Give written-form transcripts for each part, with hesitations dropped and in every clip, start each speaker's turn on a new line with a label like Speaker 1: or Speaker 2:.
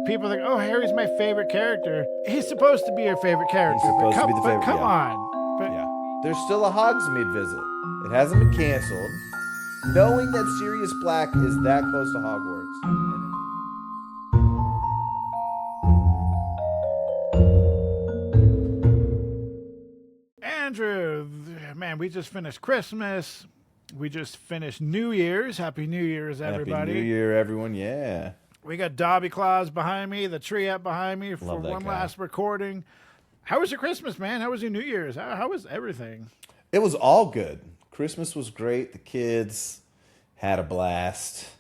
Speaker 1: people think, oh, Harry's my favorite character. He's supposed to be your favorite character.
Speaker 2: He's supposed to be the favorite.
Speaker 1: Come
Speaker 2: yeah.
Speaker 1: on. But
Speaker 2: Yeah. There's still a Hogsmeade visit. It hasn't been canceled. Knowing that Sirius Black is that close to Hogwarts.
Speaker 1: Andrew, man, we just finished Christmas. We just finished New Year's. Happy New Year's, everybody.
Speaker 2: Happy New Year, everyone. Yeah.
Speaker 1: We got Dobby Claus behind me, the tree up behind me for one last recording. How was your Christmas, man? How was your New Year's? How was everything?
Speaker 2: It was all good. Christmas was great. The kids had a blast.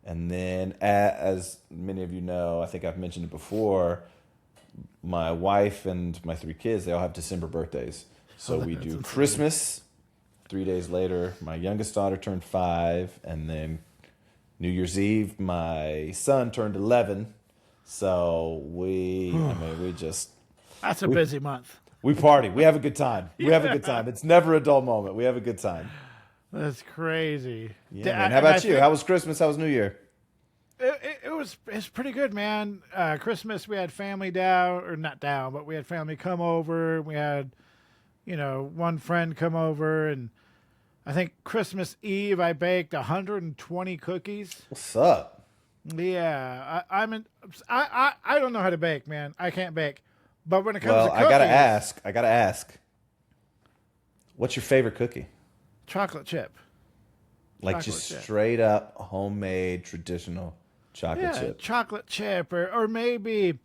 Speaker 2: And then, as many of you know, I think I've mentioned it before, my wife and my 3 kids, they all have December birthdays. So we do insane. Christmas. 3 days later, my youngest daughter turned 5. And then New Year's Eve, my son turned 11. So we just...
Speaker 1: That's a busy month.
Speaker 2: We party. We have a good time. We have a good time. It's never a dull moment. We have a good time.
Speaker 1: That's crazy.
Speaker 2: Yeah, man. How about you? How was Christmas? How was New Year?
Speaker 1: It's pretty good, man. Christmas, we had family down, or not down, but we had family come over. We had, one friend come over, and I think Christmas Eve I baked 120 cookies.
Speaker 2: What's up?
Speaker 1: Yeah, I don't know how to bake, man. I can't bake. But when it comes to cookies,
Speaker 2: I gotta ask. What's your favorite cookie?
Speaker 1: Chocolate chip.
Speaker 2: Like just straight up homemade traditional chocolate chip.
Speaker 1: Chocolate chip, or maybe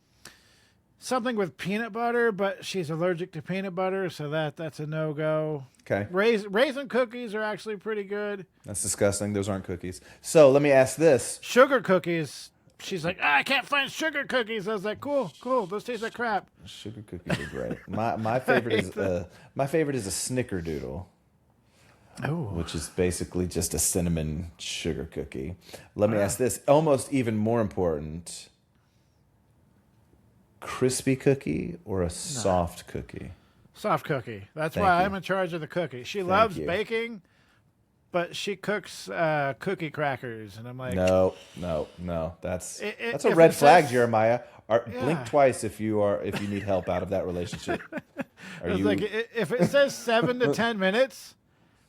Speaker 1: something with peanut butter, but she's allergic to peanut butter, so that's a no-go.
Speaker 2: Okay.
Speaker 1: Raisin cookies are actually pretty good.
Speaker 2: That's disgusting. Those aren't cookies. So let me ask this.
Speaker 1: Sugar cookies. She's like, I can't find sugar cookies. I was like, cool. Those taste like crap.
Speaker 2: Sugar cookies are great. My favorite is a snickerdoodle.
Speaker 1: Oh.
Speaker 2: Which is basically just a cinnamon sugar cookie. Let me ask this, almost even more important. Crispy cookie or a soft cookie?
Speaker 1: Soft cookie. That's why I'm in charge of the cookie. She loves baking, but she cooks cookie crackers, and I'm like,
Speaker 2: no. That's a red flag, Jeremiah. Blink twice if you need help out of that relationship.
Speaker 1: Like, if it says 7 to 10 minutes,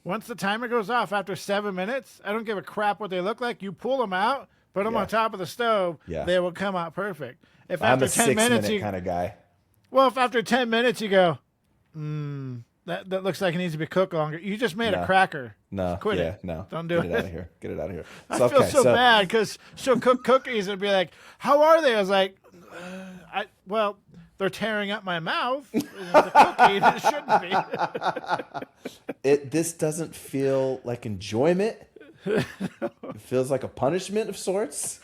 Speaker 1: once the timer goes off after 7 minutes, I don't give a crap what they look like. You pull them out, put them on top of the stove, they will come out perfect. If
Speaker 2: I'm
Speaker 1: after
Speaker 2: a
Speaker 1: 10 minutes,
Speaker 2: kind of guy.
Speaker 1: Well, if after 10 minutes you go, that looks like it needs to be cooked longer. You just made a cracker.
Speaker 2: No,
Speaker 1: quit it.
Speaker 2: No,
Speaker 1: don't do it.
Speaker 2: Get it out of here. Get it out of here.
Speaker 1: I feel so bad because she'll cook cookies and be like, "How are they?" I was like, "Well, they're tearing up my mouth. It's a cookie. It shouldn't be."
Speaker 2: This doesn't feel like enjoyment. It feels like a punishment of sorts.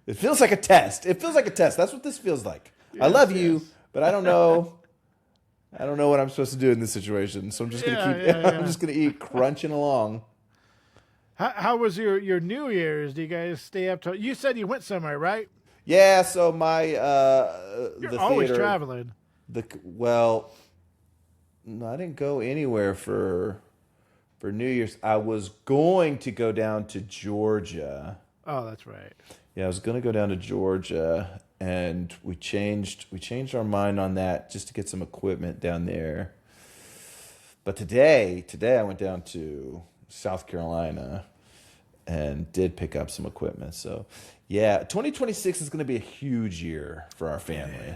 Speaker 2: It feels like a test. That's what this feels like. Yes, I love you, but I don't know. I don't know what I'm supposed to do in this situation, so I'm just gonna I'm just gonna eat crunching along.
Speaker 1: How was your New Year's? Do you guys stay up till? You said you went somewhere, right?
Speaker 2: Yeah. So my
Speaker 1: you're
Speaker 2: the
Speaker 1: always
Speaker 2: theater,
Speaker 1: traveling.
Speaker 2: No, I didn't go anywhere for New Year's. I was going to go down to Georgia.
Speaker 1: Oh, that's right.
Speaker 2: Yeah, I was going to go down to Georgia, and we changed our mind on that just to get some equipment down there. But today I went down to South Carolina and did pick up some equipment. So, yeah, 2026 is going to be a huge year for our family.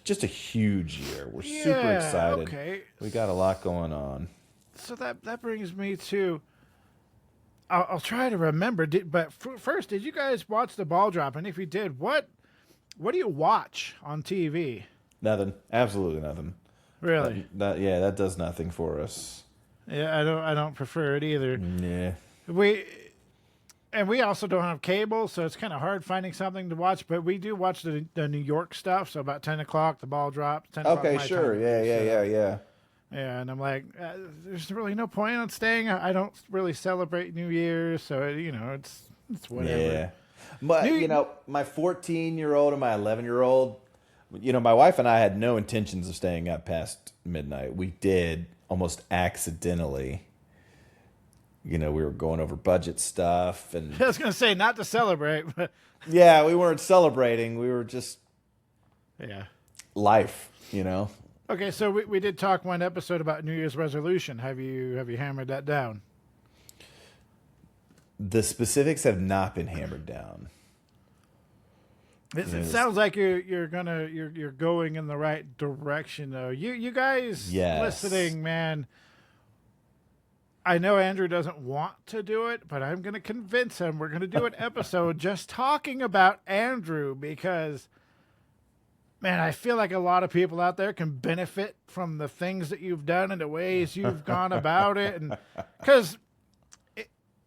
Speaker 2: Just a huge year. We're super excited.
Speaker 1: Okay.
Speaker 2: We got a lot going on.
Speaker 1: So that brings me to. I'll try to remember. But first, did you guys watch the ball drop? And if you did, what do you watch on TV?
Speaker 2: Nothing. Absolutely nothing.
Speaker 1: Really?
Speaker 2: That does nothing for us.
Speaker 1: Yeah, I don't prefer it either.
Speaker 2: Yeah.
Speaker 1: We also don't have cable, so it's kind of hard finding something to watch. But we do watch the New York stuff. So about 10 o'clock, the ball drops. 10 o'clock
Speaker 2: Okay, sure.
Speaker 1: Time.
Speaker 2: Yeah.
Speaker 1: Yeah, and I'm like, there's really no point on staying. I don't really celebrate New Year's, so it's whatever.
Speaker 2: Yeah, but my 14-year-old and my 11-year-old, my wife and I had no intentions of staying up past midnight. We did almost accidentally we were going over budget stuff, and
Speaker 1: I was going to say not to celebrate, but
Speaker 2: yeah, we weren't celebrating. We were just
Speaker 1: yeah.
Speaker 2: life,
Speaker 1: Okay, so we did talk one episode about New Year's resolution. Have you hammered that down?
Speaker 2: The specifics have not been hammered down.
Speaker 1: It sounds like you're going in the right direction though. You guys listening, man. I know Andrew doesn't want to do it, but I'm going to convince him. We're going to do an episode just talking about Andrew because, man, I feel like a lot of people out there can benefit from the things that you've done and the ways you've gone about it. And because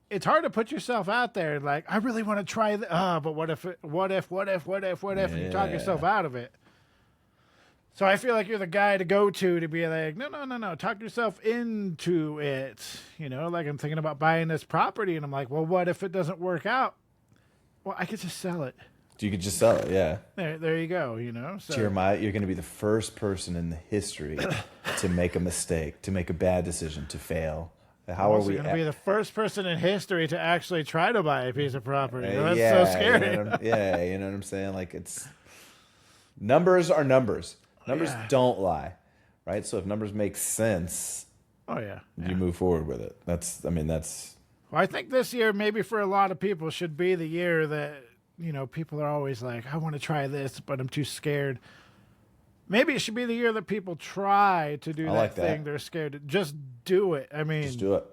Speaker 1: it's hard to put yourself out there like, I really want to try that. But what if, and you talk yourself out of it. So I feel like you're the guy to go to be like, no, talk yourself into it. Like I'm thinking about buying this property and I'm like, well, what if it doesn't work out? Well, I could just sell it.
Speaker 2: You could just sell it, yeah.
Speaker 1: There you go, So.
Speaker 2: Jeremiah, you're going to be the first person in the history to make a mistake, to make a bad decision, to fail. How are we
Speaker 1: going to be the first person in history to actually try to buy a piece of property? That's
Speaker 2: so
Speaker 1: scary.
Speaker 2: You know what I'm saying? Like numbers are numbers. Numbers don't lie, right? So if numbers make sense, you move forward with it. That's.
Speaker 1: Well, I think this year, maybe for a lot of people, should be the year that people are always like, I want to try this, but I'm too scared. Maybe it should be the year that people try to do that thing they're scared to. Just do it.
Speaker 2: Just do it.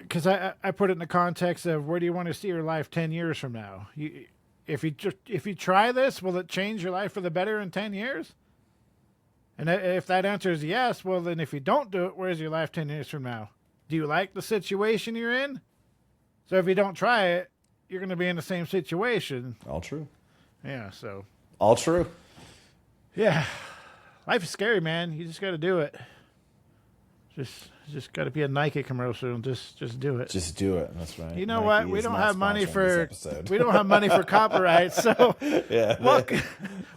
Speaker 1: Because I put it in the context of where do you want to see your life 10 years from now? If you try this, will it change your life for the better in 10 years? And if that answer is yes, well, then if you don't do it, where's your life 10 years from now? Do you like the situation you're in? So if you don't try it, you're going to be in the same situation.
Speaker 2: All true.
Speaker 1: Yeah, so.
Speaker 2: All true.
Speaker 1: Yeah. Life is scary, man. You just got to do it. Just got to be a Nike commercial and just do it.
Speaker 2: Just do it. That's right.
Speaker 1: You know what? We don't have money for copyright. So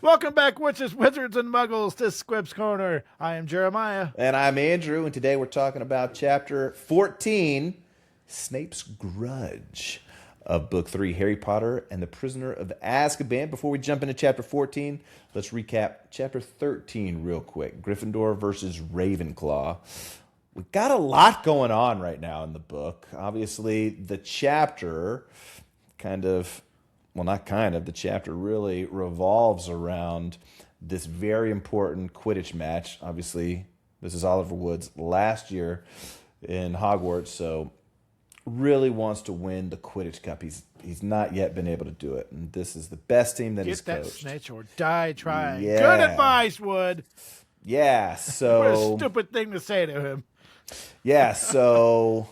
Speaker 1: welcome back, witches, wizards, and muggles to Squibs Corner. I am Jeremiah,
Speaker 2: and I'm Andrew, and today we're talking about Chapter 14, Snape's Grudge of Book 3, Harry Potter and the Prisoner of Azkaban. Before we jump into Chapter 14, let's recap Chapter 13 real quick. Gryffindor versus Ravenclaw. We've got a lot going on right now in the book. Obviously, the chapter the chapter really revolves around this very important Quidditch match. Obviously, this is Oliver Wood's last year in Hogwarts, so really wants to win the Quidditch Cup. He's not yet been able to do it, and this is the best team that he's coached.
Speaker 1: Get that snitch or die trying. Yeah. Good advice, Wood.
Speaker 2: Yeah, so...
Speaker 1: What a stupid thing to say to him.
Speaker 2: Yeah, so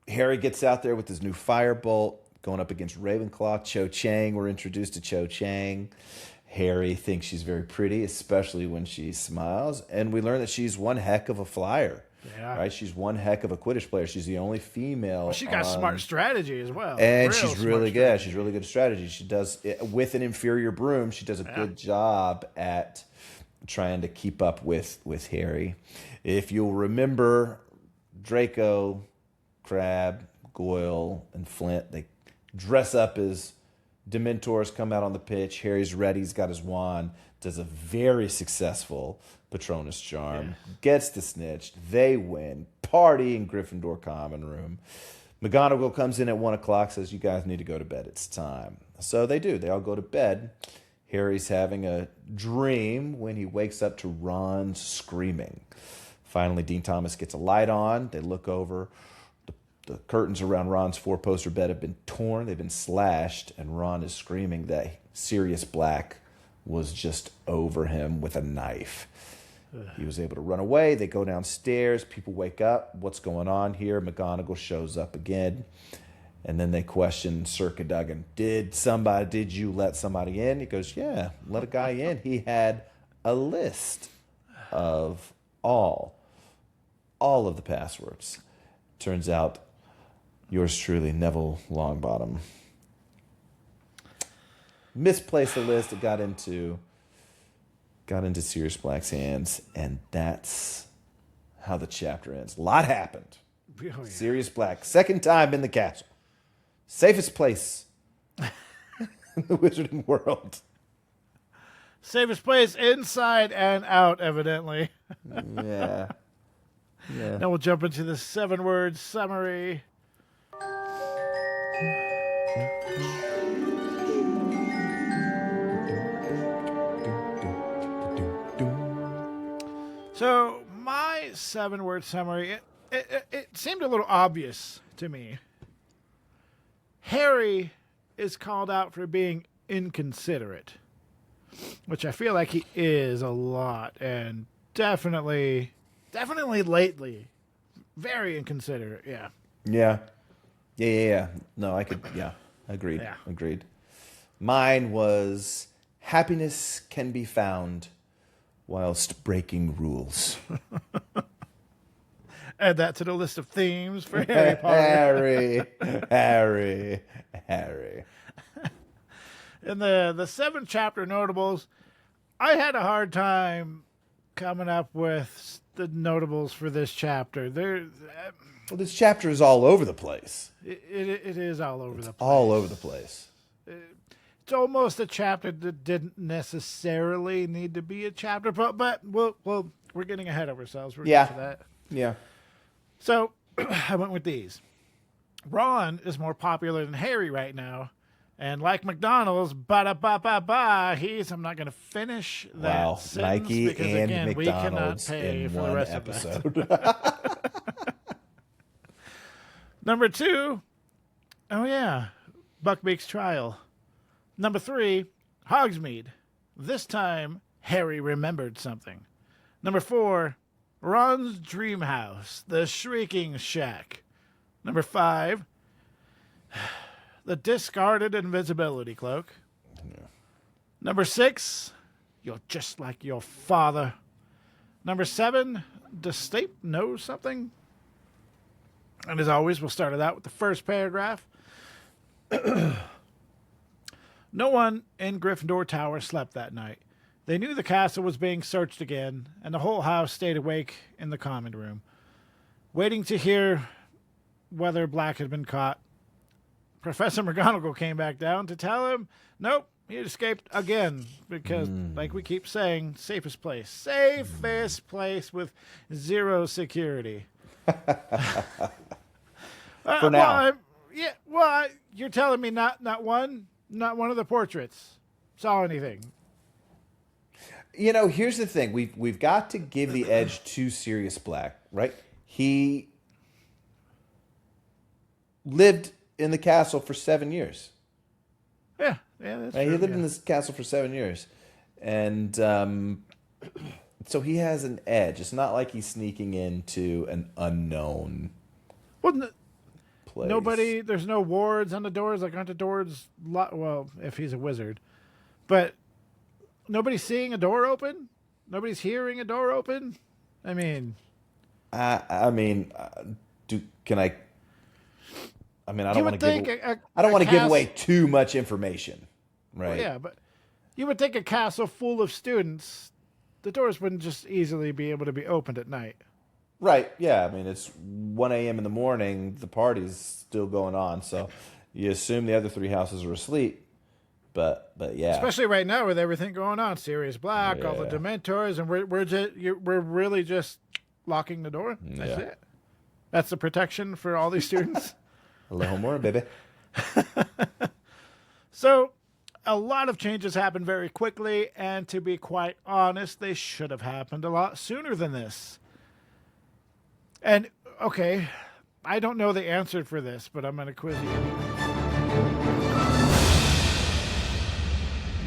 Speaker 2: Harry gets out there with his new firebolt, going up against Ravenclaw. Cho Chang, we're introduced to Cho Chang. Harry thinks she's very pretty, especially when she smiles, and we learn that she's one heck of a flyer.
Speaker 1: Yeah.
Speaker 2: Right? She's one heck of a Quidditch player. She's the only female.
Speaker 1: Well, she got smart strategy as well.
Speaker 2: And she's really good. She's really good at strategy. She does, with an inferior broom, she does a good job at trying to keep up with Harry. If you'll remember, Draco, Crabbe, Goyle, and Flint, they dress up as Dementors, come out on the pitch. Harry's ready. He's got his wand. Does a very successful Patronus charm. Gets the snitch. They win. Party in Gryffindor common room. McGonagall comes in at 1 o'clock, says, you guys need to go to bed. It's time. So they do. They all go to bed. Harry's having a dream when he wakes up to Ron screaming. Finally, Dean Thomas gets a light on. They look over. The curtains around Ron's four-poster bed have been torn. They've been slashed, and Ron is screaming that Sirius Black was just over him with a knife. He was able to run away. They go downstairs. People wake up. What's going on here? McGonagall shows up again. And then they question Sir Cadogan. Did you let somebody in? He goes, yeah, let a guy in. He had a list of all of the passwords. Turns out, yours truly, Neville Longbottom, misplaced the list. It got into Sirius Black's hands, and that's how the chapter ends. A lot happened.
Speaker 1: Oh, yeah.
Speaker 2: Sirius Black, second time in the castle. Safest place in the wizarding world.
Speaker 1: Safest place inside and out, evidently.
Speaker 2: Yeah. Yeah.
Speaker 1: Now we'll jump into the 7-word summary. So my 7-word summary, it seemed a little obvious to me. Harry is called out for being inconsiderate, which I feel like he is a lot, and definitely lately, very inconsiderate. Yeah.
Speaker 2: Yeah. No, I could. Yeah, agreed.
Speaker 1: Yeah.
Speaker 2: Agreed. Mine was happiness can be found whilst breaking rules.
Speaker 1: Add that to the list of themes for Harry Potter.
Speaker 2: Harry.
Speaker 1: In the 7-chapter notables, I had a hard time coming up with the notables for this chapter.
Speaker 2: Well, this chapter is all over the place.
Speaker 1: It is all over the place.
Speaker 2: All over the place.
Speaker 1: It's almost a chapter that didn't necessarily need to be a chapter, but we're getting ahead of ourselves. We're getting to that.
Speaker 2: Yeah.
Speaker 1: So I went with these. Ron is more popular than Harry right now. And like McDonald's, badabababa, I'm not going to finish that sentence
Speaker 2: Nike
Speaker 1: because,
Speaker 2: and
Speaker 1: again,
Speaker 2: McDonald's
Speaker 1: we cannot pay
Speaker 2: in
Speaker 1: for the
Speaker 2: one
Speaker 1: rest
Speaker 2: episode.
Speaker 1: of that. Number 2, Buckbeak's trial. Number 3, Hogsmeade. This time, Harry remembered something. Number 4, Ron's dreamhouse, the Shrieking Shack. Number 5, the Discarded Invisibility cloak. Yeah. Number 6, you're just like your father. Number 7, does Snape know something? And as always, we'll start it out with the first paragraph. No one in Gryffindor Tower slept that night. They knew the castle was being searched again, and the whole house stayed awake in the common room, waiting to hear whether Black had been caught. Professor McGonagall came back down to tell him, nope, he had escaped again, because, like we keep saying, safest place with 0 security.
Speaker 2: For now.
Speaker 1: You're telling me not one of the portraits saw anything.
Speaker 2: You know, here's the thing. We've got to give the edge to Sirius Black, right? He lived in the castle for 7 years.
Speaker 1: Yeah, that's
Speaker 2: right?
Speaker 1: true.
Speaker 2: He lived in this castle for 7 years. And so he has an edge. It's not like he's sneaking into an unknown place.
Speaker 1: There's no wards on the doors. Like, aren't the doors well, if he's a wizard. But nobody's seeing a door open? Nobody's hearing a door open? I mean...
Speaker 2: I don't want to give away too much information, right?
Speaker 1: Well, yeah, but you would think a castle full of students, the doors wouldn't just easily be able to be opened at night.
Speaker 2: Right, yeah. I mean, it's 1 a.m. in the morning. The party's still going on, so you assume the other 3 houses are asleep. But yeah.
Speaker 1: Especially right now with everything going on. Sirius Black, all the Dementors, and we're really just locking the door. That's it. That's the protection for all these students.
Speaker 2: A little more, baby.
Speaker 1: So, a lot of changes happened very quickly, and to be quite honest, they should have happened a lot sooner than this. And, okay, I don't know the answer for this, but I'm going to quiz you anyway.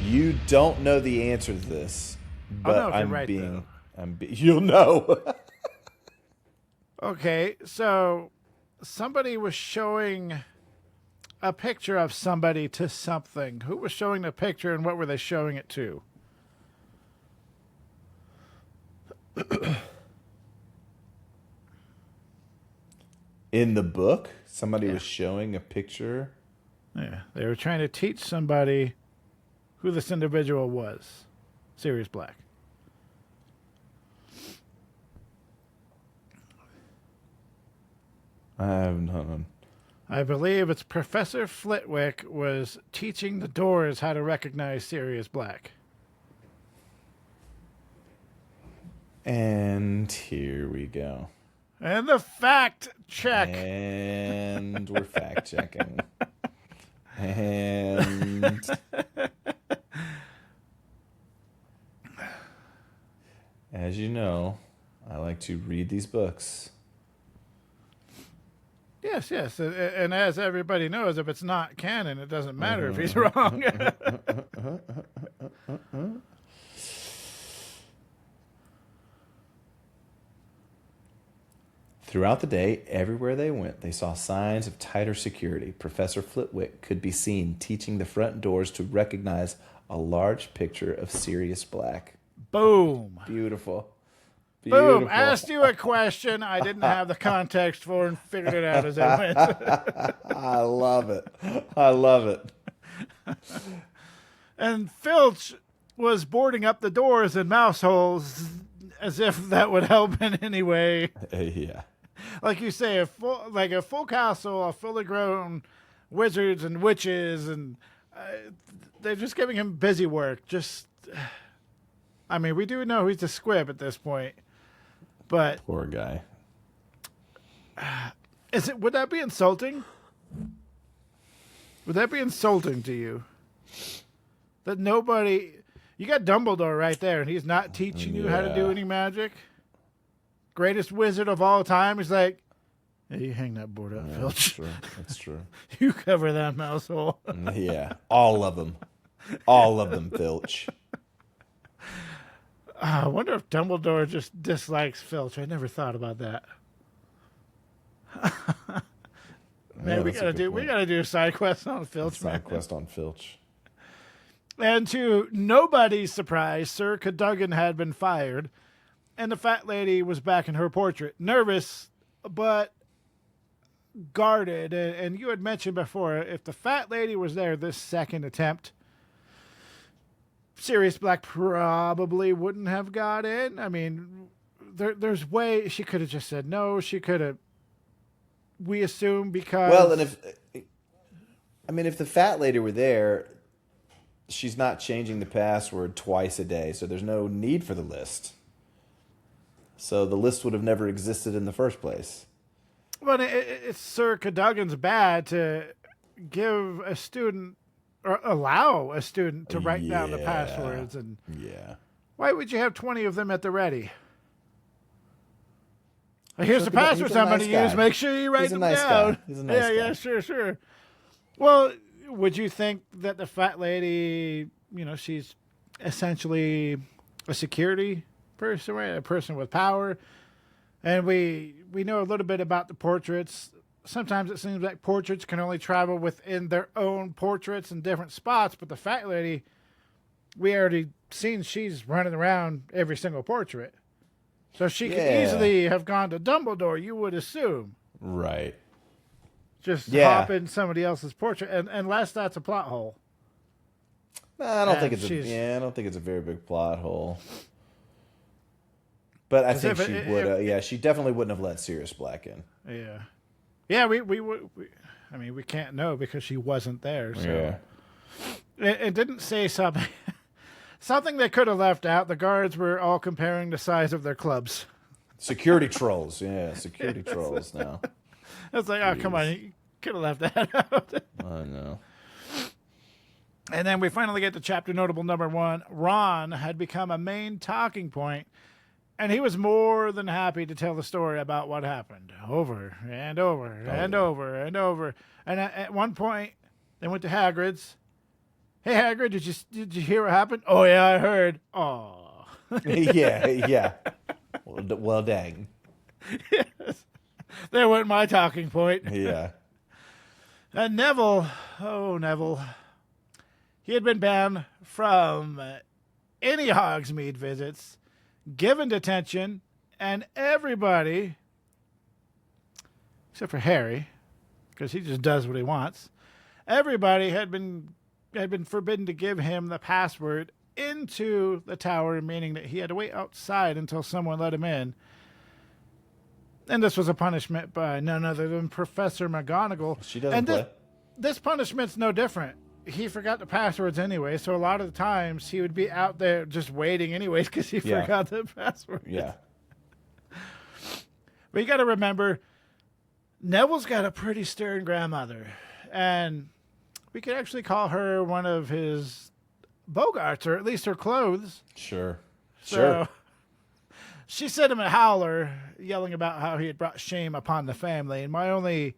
Speaker 2: You don't know the answer to this, but
Speaker 1: I'll know if you're right, though.
Speaker 2: You'll know.
Speaker 1: Okay, so somebody was showing a picture of somebody to something. Who was showing the picture, and what were they showing it to?
Speaker 2: In the book, somebody was showing a picture.
Speaker 1: Yeah, they were trying to teach somebody who this individual was. Sirius Black.
Speaker 2: I have none.
Speaker 1: I believe it's Professor Flitwick was teaching the doors how to recognize Sirius Black.
Speaker 2: And here we go.
Speaker 1: And the fact check.
Speaker 2: And we're fact checking. And as you know, I like to read these books.
Speaker 1: Yes. And as everybody knows, if it's not canon, it doesn't matter if he's wrong.
Speaker 2: Throughout the day, everywhere they went, they saw signs of tighter security. Professor Flitwick could be seen teaching the front doors to recognize a large picture of Sirius Black.
Speaker 1: Boom.
Speaker 2: Beautiful.
Speaker 1: Boom. Asked you a question I didn't have the context for and figured it out as I went.
Speaker 2: I love it. I love it.
Speaker 1: And Filch was boarding up the doors and mouse holes as if that would help in any way.
Speaker 2: Yeah.
Speaker 1: Like you say, a full castle of fully grown wizards and witches, and they're just giving him busy work. I mean, we do know he's a squib at this point, but
Speaker 2: Poor guy.
Speaker 1: would that be insulting? Would that be insulting to you? That you got Dumbledore right there, and he's not teaching you how to do any magic? Greatest wizard of all time. He's like, hey, you hang that board up, Filch.
Speaker 2: That's true.
Speaker 1: You cover that mouse hole.
Speaker 2: Yeah. All of them. All of them, Filch.
Speaker 1: I wonder if Dumbledore just dislikes Filch. I never thought about that. Man, we gotta do a side quest on Filch.
Speaker 2: Side quest on Filch.
Speaker 1: And to nobody's surprise, Sir Cadogan had been fired, and the fat lady was back in her portrait, nervous but guarded. And you had mentioned before, if the fat lady was there this second attempt, Sirius Black probably wouldn't have got in. I mean, there's way she could have just said no. She could have. We assume because
Speaker 2: and if the fat lady were there, she's not changing the password twice a day, so there's no need for the list. So the list would have never existed in the first place.
Speaker 1: But it's Sir Cadogan's bad to give a student or allow a student to write down the passwords. And why would you have 20 of them at the ready? Here's the passwords I'm going to use. Make sure you write them down.
Speaker 2: Guy. He's a nice guy.
Speaker 1: Yeah, sure. Well, would you think that the fat lady, she's essentially a security person, right? A person with power. And we know a little bit about the portraits. Sometimes it seems like portraits can only travel within their own portraits in different spots, but the fat lady, we already seen she's running around every single portrait. So she could easily have gone to Dumbledore, you would assume.
Speaker 2: Right.
Speaker 1: Just hop in somebody else's portrait, unless that's a plot hole.
Speaker 2: I don't think it's a very big plot hole. But I think she would. She definitely wouldn't have let Sirius Black in.
Speaker 1: Yeah. We can't know because she wasn't there. So it didn't say something. Something they could have left out. The guards were all comparing the size of their clubs.
Speaker 2: Security trolls. Yeah, security trolls now.
Speaker 1: It's like, oh, come on. You could have left that out.
Speaker 2: I know.
Speaker 1: And then we finally get to chapter notable number 1. Ron had become a main talking point, and he was more than happy to tell the story about what happened over and over and over and over. And at one point, they went to Hagrid's. Hey, Hagrid, did you hear what happened? Oh, yeah, I heard. Oh.
Speaker 2: yeah. Well, dang.
Speaker 1: Yes. There went my talking point.
Speaker 2: Yeah.
Speaker 1: And Neville, he had been banned from any Hogsmeade visits, given detention, and everybody, except for Harry, because he just does what he wants, everybody had been forbidden to give him the password into the tower, meaning that he had to wait outside until someone let him in. And this was a punishment by none other than Professor McGonagall.
Speaker 2: She doesn't
Speaker 1: and
Speaker 2: play.
Speaker 1: This punishment's no different. He forgot the passwords anyway, so a lot of the times he would be out there just waiting anyways because he forgot the password.
Speaker 2: Yeah.
Speaker 1: But you got to remember, Neville's got a pretty stern grandmother, and we could actually call her one of his bogarts, or at least her clothes.
Speaker 2: Sure.
Speaker 1: So she sent him a howler, yelling about how he had brought shame upon the family. And my only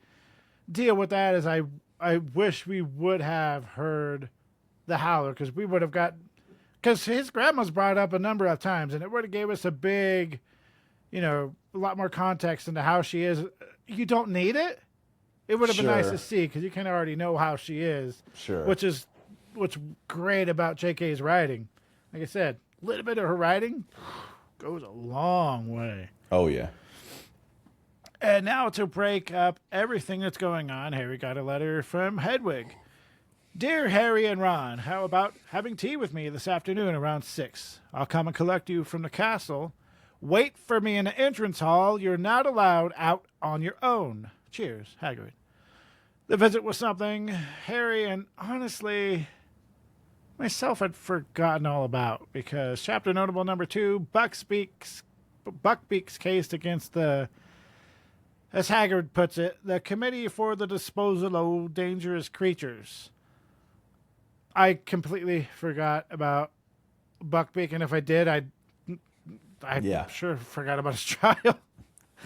Speaker 1: deal with that is I wish we would have heard the howler, because we would have got, because his grandma's brought up a number of times, and it would have gave us a big, a lot more context into how she is. You don't need it. It would have been nice to see, because you kind of already know how she is.
Speaker 2: Sure.
Speaker 1: Which is what's great about JK's writing. Like I said, a little bit of her writing goes a long way.
Speaker 2: Oh, yeah.
Speaker 1: And now to break up everything that's going on, Harry got a letter from Hedwig. Dear Harry and Ron, how about having tea with me this afternoon around 6? I'll come and collect you from the castle. Wait for me in the entrance hall. You're not allowed out on your own. Cheers, Hagrid. The visit was something Harry and honestly myself had forgotten all about, because chapter notable number 2, Buckbeak's case against the, as Hagrid puts it, the Committee for the Disposal of Dangerous Creatures. I completely forgot about Buckbeak, and if I did, I sure forgot about his trial.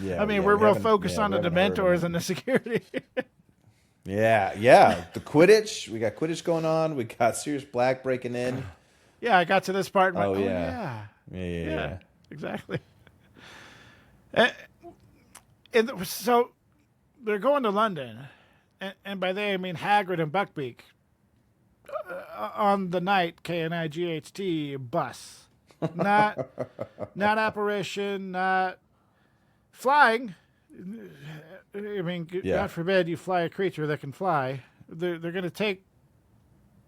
Speaker 2: Yeah,
Speaker 1: I mean, we're real focused on the Dementors and the security.
Speaker 2: Yeah. The Quidditch. We got Quidditch going on. We got Sirius Black breaking in.
Speaker 1: Yeah, I got to this part. And
Speaker 2: Yeah.
Speaker 1: Exactly. And so they're going to London, and by they I mean Hagrid and Buckbeak on the night KNIGHT bus, not apparition, not flying. I mean, God forbid you fly a creature that can fly. They're going to take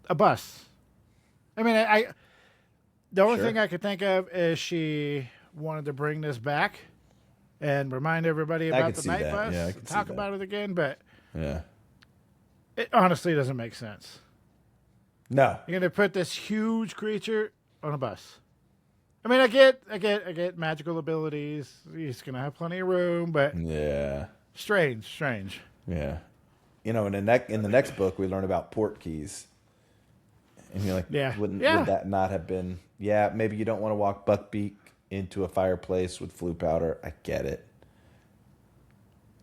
Speaker 1: a bus. I mean, the only thing I could think of is she wanted to bring this back and remind everybody about the night bus.
Speaker 2: Yeah, I can
Speaker 1: talk about it again, but
Speaker 2: yeah,
Speaker 1: it honestly doesn't make sense.
Speaker 2: No,
Speaker 1: you're going to put this huge creature on a bus. I mean, I get magical abilities. He's going to have plenty of room, but strange.
Speaker 2: Yeah, and in the next book we learn about port keys, and you're like, would that not have been? Yeah, maybe you don't want to walk Buckbeak into a fireplace with flue powder. I get it.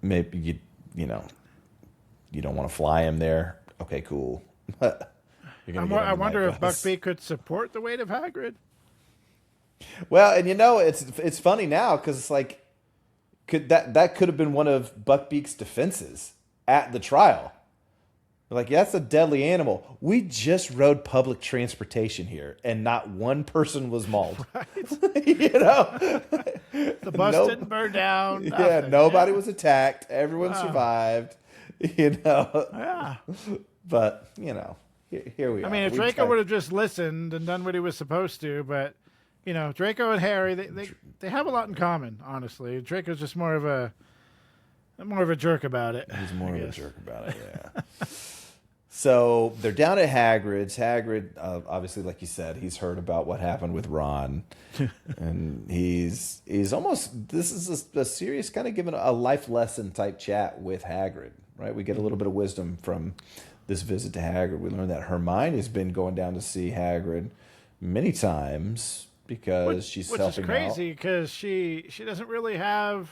Speaker 2: Maybe you don't want to fly him there. Okay, cool.
Speaker 1: I wonder if Buckbeak could support the weight of Hagrid.
Speaker 2: Well, and it's funny now because it's like, that could have been one of Buckbeak's defenses at the trial. Like, that's a deadly animal. We just rode public transportation here, and not one person was mauled.
Speaker 1: Right.
Speaker 2: The
Speaker 1: bus didn't burn down. Nothing.
Speaker 2: Nobody was attacked. Everyone survived.
Speaker 1: Yeah.
Speaker 2: But here we are.
Speaker 1: I mean, if Draco would have just listened and done what he was supposed to, but Draco and Harry, they have a lot in common. Honestly, Draco's just more of a jerk about it.
Speaker 2: He's more of a jerk about it. Yeah. So they're down at Hagrid's. Hagrid, obviously, like you said, he's heard about what happened with Ron, and he's almost. This is a serious kind of giving a life lesson type chat with Hagrid. Right? We get a little bit of wisdom from this visit to Hagrid. We learn that Hermione has been going down to see Hagrid many times because she's helping out. Which is crazy
Speaker 1: because she doesn't really have.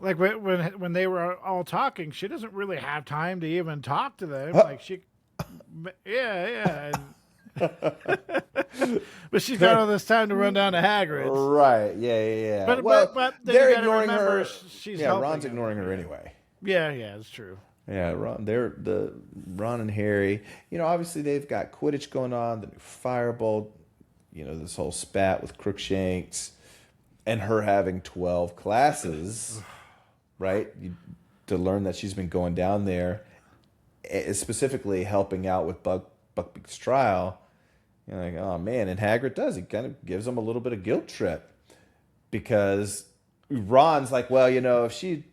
Speaker 1: Like when they were all talking, she doesn't really have time to even talk to them. Like and but she's got all this time to run down to Hagrid's.
Speaker 2: Right? Yeah.
Speaker 1: But
Speaker 2: they're ignoring her.
Speaker 1: She's
Speaker 2: Ron's ignoring her anyway.
Speaker 1: Yeah, it's true.
Speaker 2: Yeah, Ron and Harry. Obviously they've got Quidditch going on, the new Firebolt. This whole spat with Crookshanks, and her having 12 classes. Right? To learn that she's been going down there, specifically helping out with Buckbeak's trial. You're like, oh man, and Hagrid does. He kind of gives him a little bit of guilt trip because Ron's like, well, if she'd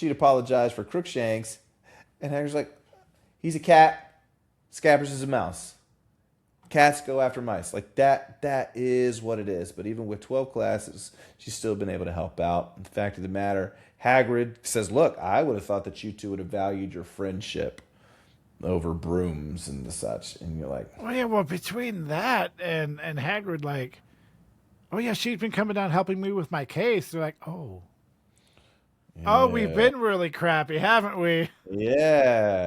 Speaker 2: apologize for Crookshanks, and Hagrid's like, he's a cat, Scabbers is a mouse. Cats go after mice. Like that is what it is. But even with 12 classes, she's still been able to help out. The fact of the matter, Hagrid says, look, I would have thought that you two would have valued your friendship over brooms and such. And you're like,
Speaker 1: well, yeah, well, between that and Hagrid, like, oh yeah, she's been coming down helping me with my case. They're like, oh, we've been really crappy, haven't we?
Speaker 2: yeah.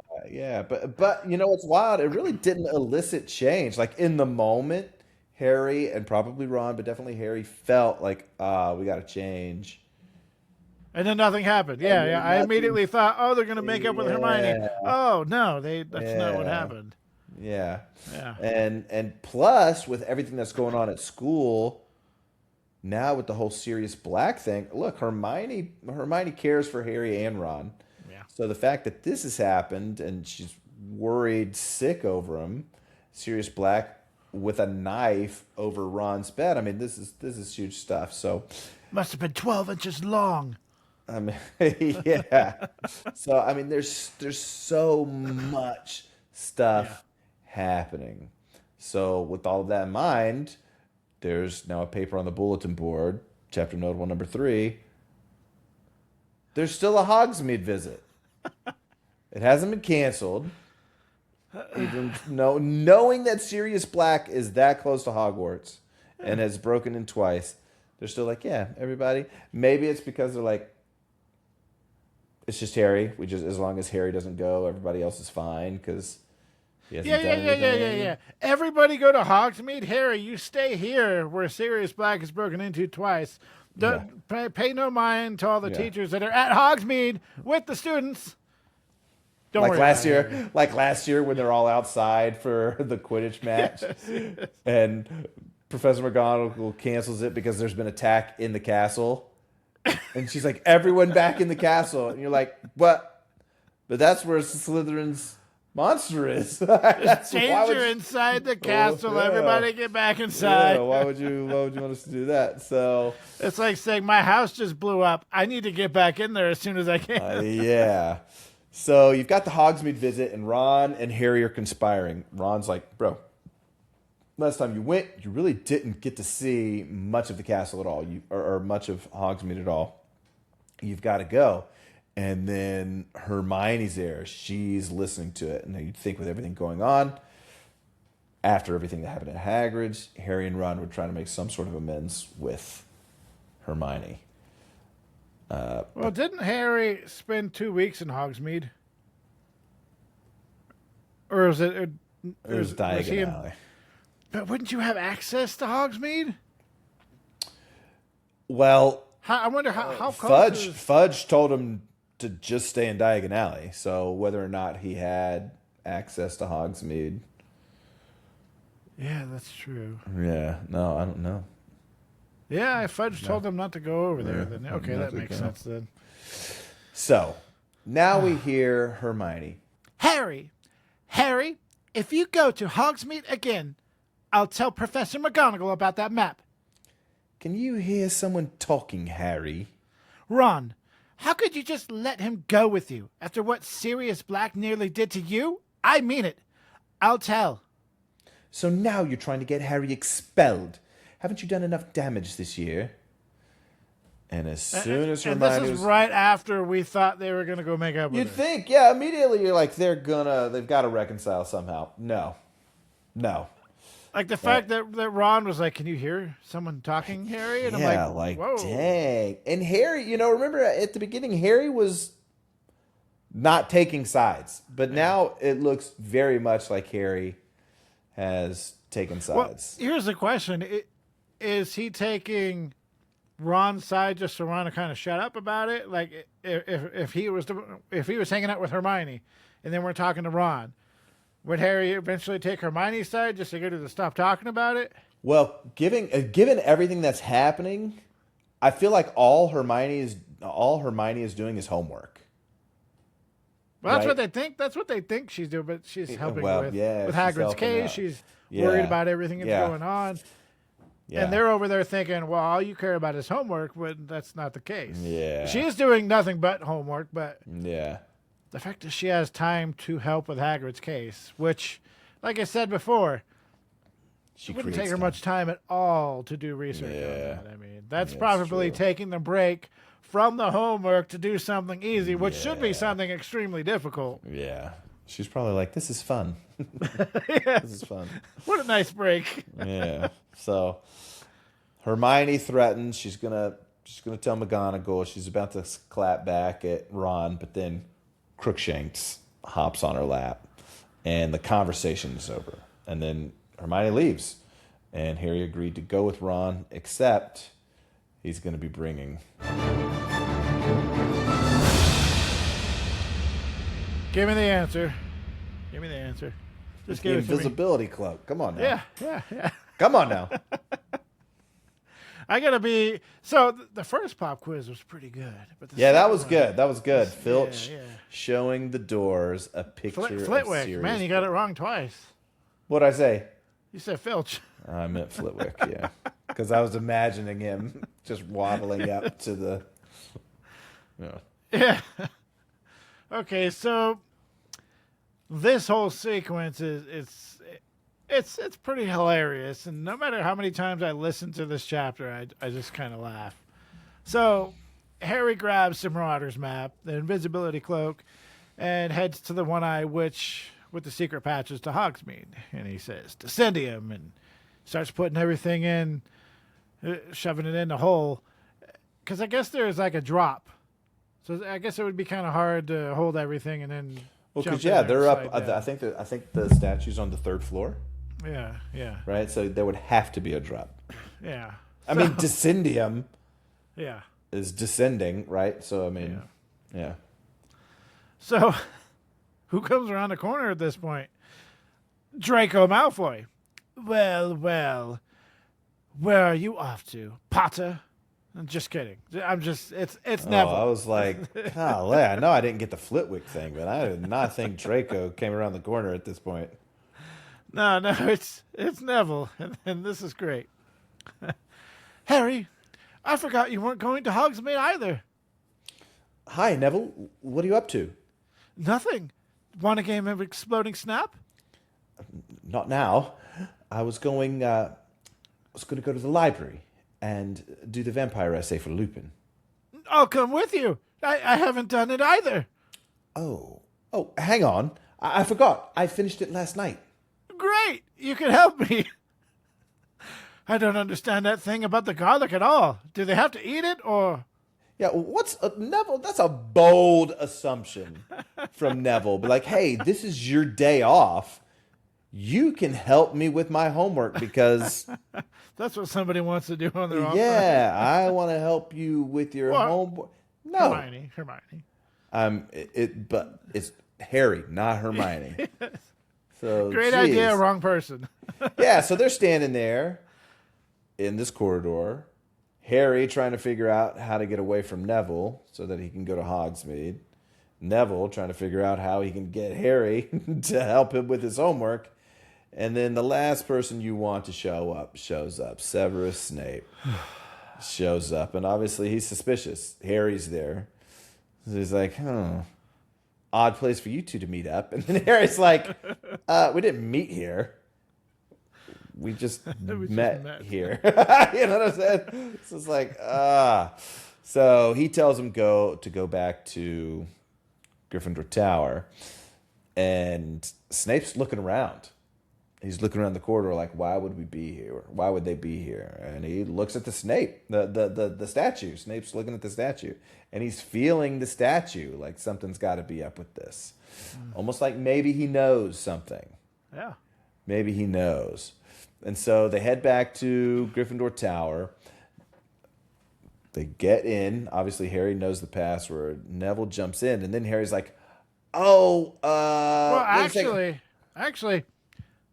Speaker 2: But you know what's wild? It really didn't elicit change. Like in the moment, Harry and probably Ron, but definitely Harry felt like, we got to change.
Speaker 1: And then nothing happened. Yeah. I immediately thought, oh, they're going to make up with Hermione.
Speaker 2: Yeah.
Speaker 1: Oh, no, that's not what happened.
Speaker 2: Yeah.
Speaker 1: Yeah.
Speaker 2: And plus, with everything that's going on at school, now with the whole Sirius Black thing, look, Hermione cares for Harry and Ron.
Speaker 1: Yeah.
Speaker 2: So the fact that this has happened and she's worried sick over him, Sirius Black with a knife over Ron's bed. I mean, this is huge stuff. So
Speaker 1: must have been 12 inches long.
Speaker 2: I mean, yeah. So I mean, there's so much stuff happening. So with all of that in mind, there's now a paper on the bulletin board, chapter notable number 3. There's still a Hogsmeade visit. It hasn't been canceled. Even knowing that Sirius Black is that close to Hogwarts and has broken in twice, they're still like, yeah, everybody. Maybe it's because they're like, it's just Harry. As long as Harry doesn't go, everybody else is fine because he hasn't done anything.
Speaker 1: Yeah. Everybody go to Hogsmeade. Harry, you stay here where Sirius Black is broken into twice. Pay no mind to all the teachers that are at Hogsmeade with the students. Don't worry
Speaker 2: like last year when they're all outside for the Quidditch match, and Professor McGonagall cancels it because there's been attack in the castle. And she's like, everyone back in the castle. And you're like, what? But that's where Slytherin's monster is.
Speaker 1: There's danger inside the castle. Yeah. Everybody get back inside.
Speaker 2: Yeah, why would you want us to do that? So
Speaker 1: it's like saying, my house just blew up. I need to get back in there as soon as I can.
Speaker 2: Yeah. So you've got the Hogsmeade visit, and Ron and Harry are conspiring. Ron's like, bro, last time you went, you really didn't get to see much of the castle at all, or much of Hogsmeade at all. You've got to go. And then Hermione's there. She's listening to it. And you'd think with everything going on, after everything that happened at Hagrid's, Harry and Ron would try to make some sort of amends with Hermione.
Speaker 1: Well, didn't Harry spend 2 weeks in Hogsmeade? Or was it...
Speaker 2: It was Diagon Alley.
Speaker 1: But wouldn't you have access to Hogsmeade?
Speaker 2: Well,
Speaker 1: I wonder how close
Speaker 2: Fudge told him to just stay in Diagon Alley. So whether or not he had access to Hogsmeade.
Speaker 1: Yeah, that's true.
Speaker 2: Yeah, no, I don't know.
Speaker 1: Yeah, if Fudge told him not to go over there, then okay, that makes sense then.
Speaker 2: So now we hear Hermione.
Speaker 1: Harry, if you go to Hogsmeade again, I'll tell Professor McGonagall about that map.
Speaker 2: Can you hear someone talking, Harry?
Speaker 1: Ron, how could you just let him go with you after what Sirius Black nearly did to you? I mean it. I'll tell.
Speaker 2: So now you're trying to get Harry expelled. Haven't you done enough damage this year? And as soon as Hermione
Speaker 1: this is right after we thought they were going to go make up with
Speaker 2: You'd
Speaker 1: her.
Speaker 2: think, yeah, immediately you're like, they've got to reconcile somehow. No.
Speaker 1: Like the fact that Ron was like, can you hear someone talking, Harry? And I'm like, whoa.
Speaker 2: Dang. And Harry, remember at the beginning, Harry was not taking sides. But now it looks very much like Harry has taken sides.
Speaker 1: Well, here's the question. Is he taking Ron's side just so Ron to kind of shut up about it? Like if he was hanging out with Hermione and then we're talking to Ron, would Harry eventually take Hermione's side just to get her to stop talking about it?
Speaker 2: Well, given everything that's happening, I feel like all Hermione is doing is homework.
Speaker 1: Well, that's what they think. That's what they think she's doing, but she's helping with Hagrid's case. She's worried about everything that's going on.
Speaker 2: Yeah.
Speaker 1: And they're over there thinking, well, all you care about is homework, but that's not the case.
Speaker 2: Yeah.
Speaker 1: She is doing nothing but homework, but
Speaker 2: Yeah.
Speaker 1: the fact that she has time to help with Hagrid's case, which, like I said before, it wouldn't take her much time at all to do research on that. I mean, that's probably taking the break from the homework to do something easy, which should be something extremely difficult.
Speaker 2: Yeah. She's probably like, this is fun.
Speaker 1: Yeah.
Speaker 2: This is fun.
Speaker 1: What a nice break.
Speaker 2: Yeah. So Hermione threatens she's gonna tell McGonagall. She's about to clap back at Ron, but then Crookshanks hops on her lap, and the conversation is over. And then Hermione leaves, and Harry agreed to go with Ron, except he's going to be bringing.
Speaker 1: Give me the answer. Give me the answer. Just
Speaker 2: The
Speaker 1: give it to me.
Speaker 2: invisibility cloak. Come on now.
Speaker 1: Yeah.
Speaker 2: Come on now.
Speaker 1: I gotta be. So the first pop quiz was pretty good, but
Speaker 2: Yeah, that was good. That was good. Filch
Speaker 1: yeah.
Speaker 2: showing the doors a picture of
Speaker 1: Flitwick.
Speaker 2: Sirius.
Speaker 1: Man, you got it wrong twice.
Speaker 2: What'd I say?
Speaker 1: You said Filch.
Speaker 2: I meant Flitwick, yeah. Because I was imagining him just waddling up to the...
Speaker 1: Yeah. Okay, so this whole sequence it's pretty hilarious, and no matter how many times I listen to this chapter, I just kind of laugh. So Harry grabs the Marauder's map, the invisibility cloak, and heads to the One-Eye Witch with the secret patches to Hogsmeade, and he says Descendium, and starts putting everything in, shoving it in the hole, because I guess there's like a drop. So I guess it would be kind of hard to hold everything and then.
Speaker 2: Well, because they're up. I think the statue's on the 3rd floor.
Speaker 1: Yeah.
Speaker 2: Right, so there would have to be a drop.
Speaker 1: Yeah.
Speaker 2: I mean, Descendium.
Speaker 1: Yeah.
Speaker 2: Is descending, right? So I mean, yeah.
Speaker 1: So, who comes around the corner at this point? Draco Malfoy. Well, where are you off to, Potter? I'm just kidding. It's Neville.
Speaker 2: I was like, golly, I know I didn't get the Flitwick thing, but I did not think Draco came around the corner at this point.
Speaker 1: No, it's Neville, and this is great. Harry, I forgot you weren't going to Hogsmeade either.
Speaker 2: Hi, Neville. What are you up to?
Speaker 1: Nothing. Want a game of Exploding Snap?
Speaker 2: Not now. I was going to go to the library and do the vampire essay for Lupin.
Speaker 1: I'll come with you. I haven't done it either.
Speaker 2: Oh, hang on. I forgot. I finished it last night.
Speaker 1: Great. You can help me. I don't understand that thing about the garlic at all. Do they have to eat it or...
Speaker 2: Yeah, Neville? That's a bold assumption from Neville. But like, hey, this is your day off. You can help me with my homework because...
Speaker 1: That's what somebody wants to do on their own.
Speaker 2: Yeah, I want to help you with your homework. No.
Speaker 1: Hermione.
Speaker 2: But it's Harry, not Hermione. So
Speaker 1: great idea, wrong person.
Speaker 2: Yeah, so they're standing there in this corridor. Harry trying to figure out how to get away from Neville so that he can go to Hogsmeade. Neville trying to figure out how he can get Harry to help him with his homework. And then the last person you want to shows up. Severus Snape shows up. And obviously he's suspicious. Harry's there. So he's like, odd place for you two to meet up. And then Harry's like, we didn't meet here. We just met here. You know what I'm saying? So it's like, So he tells him to go back to Gryffindor Tower. And Snape's looking around. He's looking around the corridor like, why would we be here? Why would they be here? And he looks at the the statue. Snape's looking at the statue. And he's feeling the statue like something's got to be up with this. Almost like maybe he knows something.
Speaker 1: Yeah.
Speaker 2: Maybe he knows. And so they head back to Gryffindor Tower. They get in. Obviously, Harry knows the password. Neville jumps in. And then Harry's like, well,
Speaker 1: actually,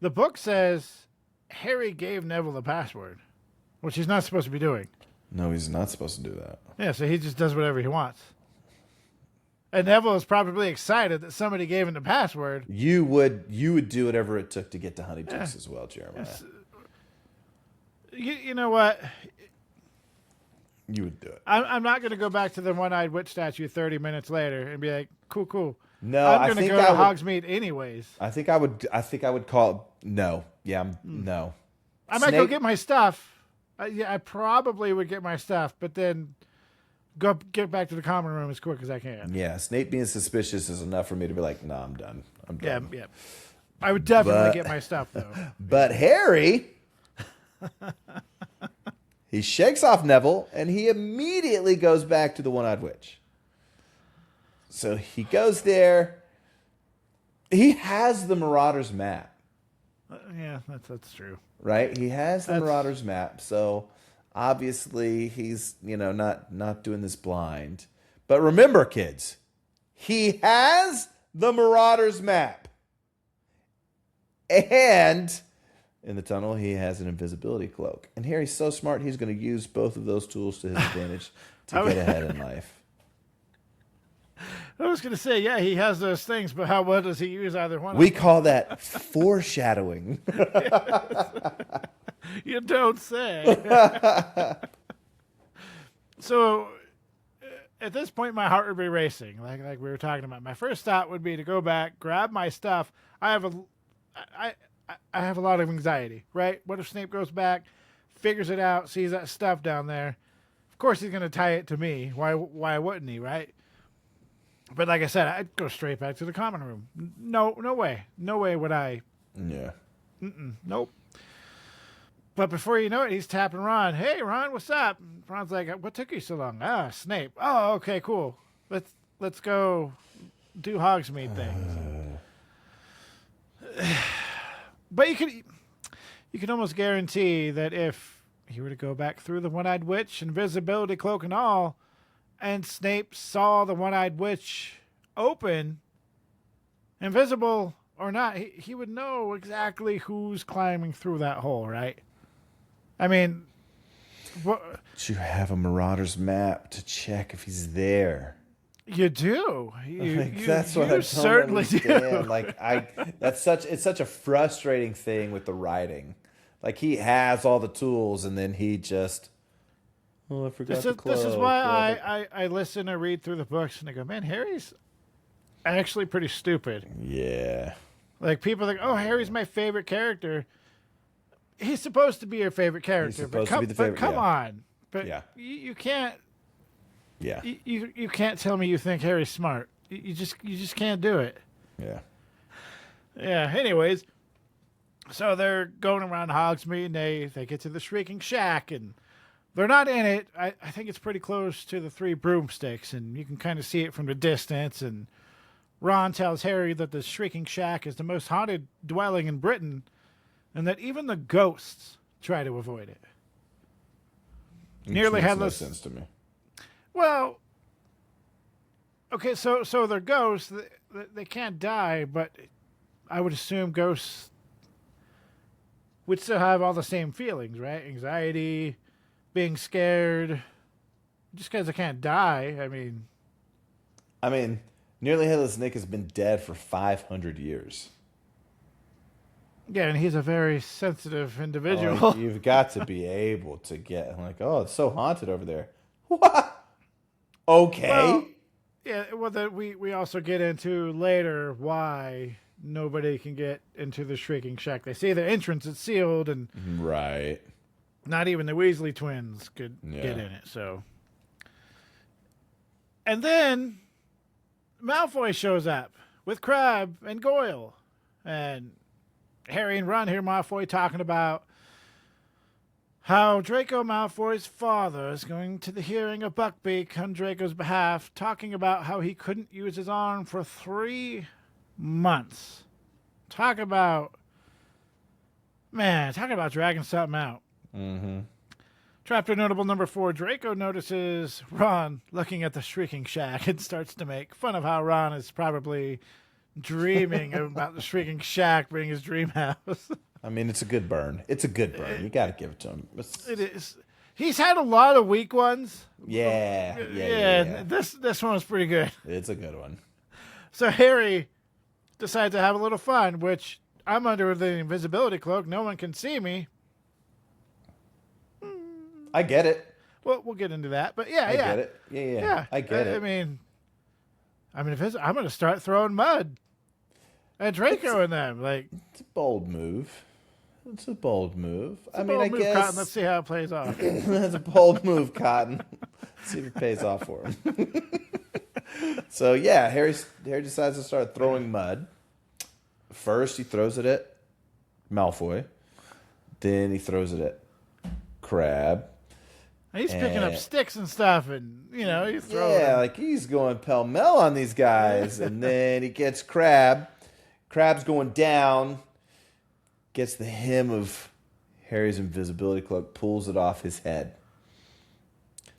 Speaker 1: the book says Harry gave Neville the password, which he's not supposed to be doing.
Speaker 2: No, he's not supposed to do that.
Speaker 1: Yeah, so he just does whatever he wants. And Neville is probably excited that somebody gave him the password.
Speaker 2: You would do whatever it took to get to Honeydukes as well, Jeremiah.
Speaker 1: You know what?
Speaker 2: You would do it.
Speaker 1: I'm not going to go back to the one-eyed witch statue 30 minutes later and be like, cool.
Speaker 2: No,
Speaker 1: I'm
Speaker 2: I
Speaker 1: going to
Speaker 2: think
Speaker 1: go to
Speaker 2: I would.
Speaker 1: Hogsmeade anyways.
Speaker 2: I think I would. I think I would call. No. Yeah. No.
Speaker 1: I might go get my stuff. Yeah, I probably would get my stuff, but then go get back to the common room as quick as I can.
Speaker 2: Yeah. Snape being suspicious is enough for me to be like, no, I'm done. I'm done.
Speaker 1: Yeah. I would definitely get my stuff though.
Speaker 2: But Harry, he shakes off Neville and he immediately goes back to the One-Eyed Witch. So he goes there. He has the Marauders map.
Speaker 1: Yeah, that's true.
Speaker 2: Right? He has the Marauders map. So obviously he's, not doing this blind. But remember, kids, he has the Marauders map. And in the tunnel, he has an invisibility cloak. And Harry's so smart, he's going to use both of those tools to his advantage to get ahead in life.
Speaker 1: I was going to say, yeah, he has those things, but how well does he use either one?
Speaker 2: We call that foreshadowing.
Speaker 1: You don't say. So at this point, my heart would be racing, like we were talking about. My first thought would be to go back, grab my stuff. I have a lot of anxiety, right? What if Snape goes back, figures it out, sees that stuff down there? Of course, he's going to tie it to me. Why wouldn't he, right? But like I said, I'd go straight back to the common room. No way would I.
Speaker 2: Yeah.
Speaker 1: Nope. But before you know it, he's tapping Ron. Hey, Ron, what's up? And Ron's like, what took you so long? Snape. Oh, okay, cool. Let's go do Hogsmeade things. But you can almost guarantee that if he were to go back through the One-Eyed Witch, invisibility cloak and all, and Snape saw the One-Eyed Witch open, invisible or not, he would know exactly who's climbing through that hole, right? I mean,
Speaker 2: you have a Marauder's map to check if he's there.
Speaker 1: You do.
Speaker 2: That's what I certainly do. It's such a frustrating thing with the writing. Like he has all the tools, and then he just. Oh, I forgot the cloak.
Speaker 1: This is why I listen or read through the books and I go, man, Harry's actually pretty stupid.
Speaker 2: Yeah.
Speaker 1: Like people think, oh, Harry's my favorite character. He's supposed to be your favorite character.
Speaker 2: He's supposed to be the favorite.
Speaker 1: But come on. But
Speaker 2: yeah.
Speaker 1: You can't.
Speaker 2: Yeah.
Speaker 1: You can't tell me you think Harry's smart. You just can't do it.
Speaker 2: Yeah.
Speaker 1: Yeah. Anyways, so they're going around Hogsmeade and they get to the Shrieking Shack and they're not in it. I think it's pretty close to the Three Broomsticks, and you can kind of see it from the distance. And Ron tells Harry that the Shrieking Shack is the most haunted dwelling in Britain, and that even the ghosts try to avoid it. Nearly had
Speaker 2: no sense to me.
Speaker 1: Well, okay, so they're ghosts. They can't die, but I would assume ghosts would still have all the same feelings, right? Anxiety, being scared. Just because they can't die, I mean,
Speaker 2: Nearly Headless Nick has been dead for 500 years.
Speaker 1: Yeah, and he's a very sensitive individual.
Speaker 2: You've got to be able to get it's so haunted over there. What? Okay.
Speaker 1: Well, yeah, well, we also get into later why nobody can get into the Shrieking Shack. They see the entrance is sealed, and
Speaker 2: right.
Speaker 1: Not even the Weasley twins could get in it. So, and then Malfoy shows up with Crabbe and Goyle, and Harry and Ron hear Malfoy talking about how Draco Malfoy's father is going to the hearing of Buckbeak on Draco's behalf, talking about how he couldn't use his arm for 3 months. Talk about dragging something out.
Speaker 2: Mm-hmm.
Speaker 1: Chapter notable number 4, Draco notices Ron looking at the Shrieking Shack and starts to make fun of how Ron is probably dreaming about the Shrieking Shack being his dream house.
Speaker 2: I mean, it's a good burn. It's a good burn. You got to give it to him.
Speaker 1: It is. He's had a lot of weak ones.
Speaker 2: Yeah.
Speaker 1: This one was pretty good.
Speaker 2: It's a good one.
Speaker 1: So Harry decides to have a little fun, which I'm under the invisibility cloak. No one can see me.
Speaker 2: I get it.
Speaker 1: Well, we'll get into that. But yeah,
Speaker 2: I get it. Yeah. I get it.
Speaker 1: I mean, if I'm going to start throwing mud at Draco and them. Like,
Speaker 2: it's a bold move. It's a bold move.
Speaker 1: I guess. Cotton. Let's see how it plays off.
Speaker 2: That's a bold move, Cotton. Let's see if it pays off for him. So yeah, Harry decides to start throwing mud. First, he throws it at Malfoy. Then he throws it at Crabbe.
Speaker 1: He's picking up sticks and stuff, and he's throwing.
Speaker 2: Yeah, like he's going pell-mell on these guys, and then he gets Crabbe. Crabbe's going down. Gets the hem of Harry's invisibility cloak, pulls it off his head.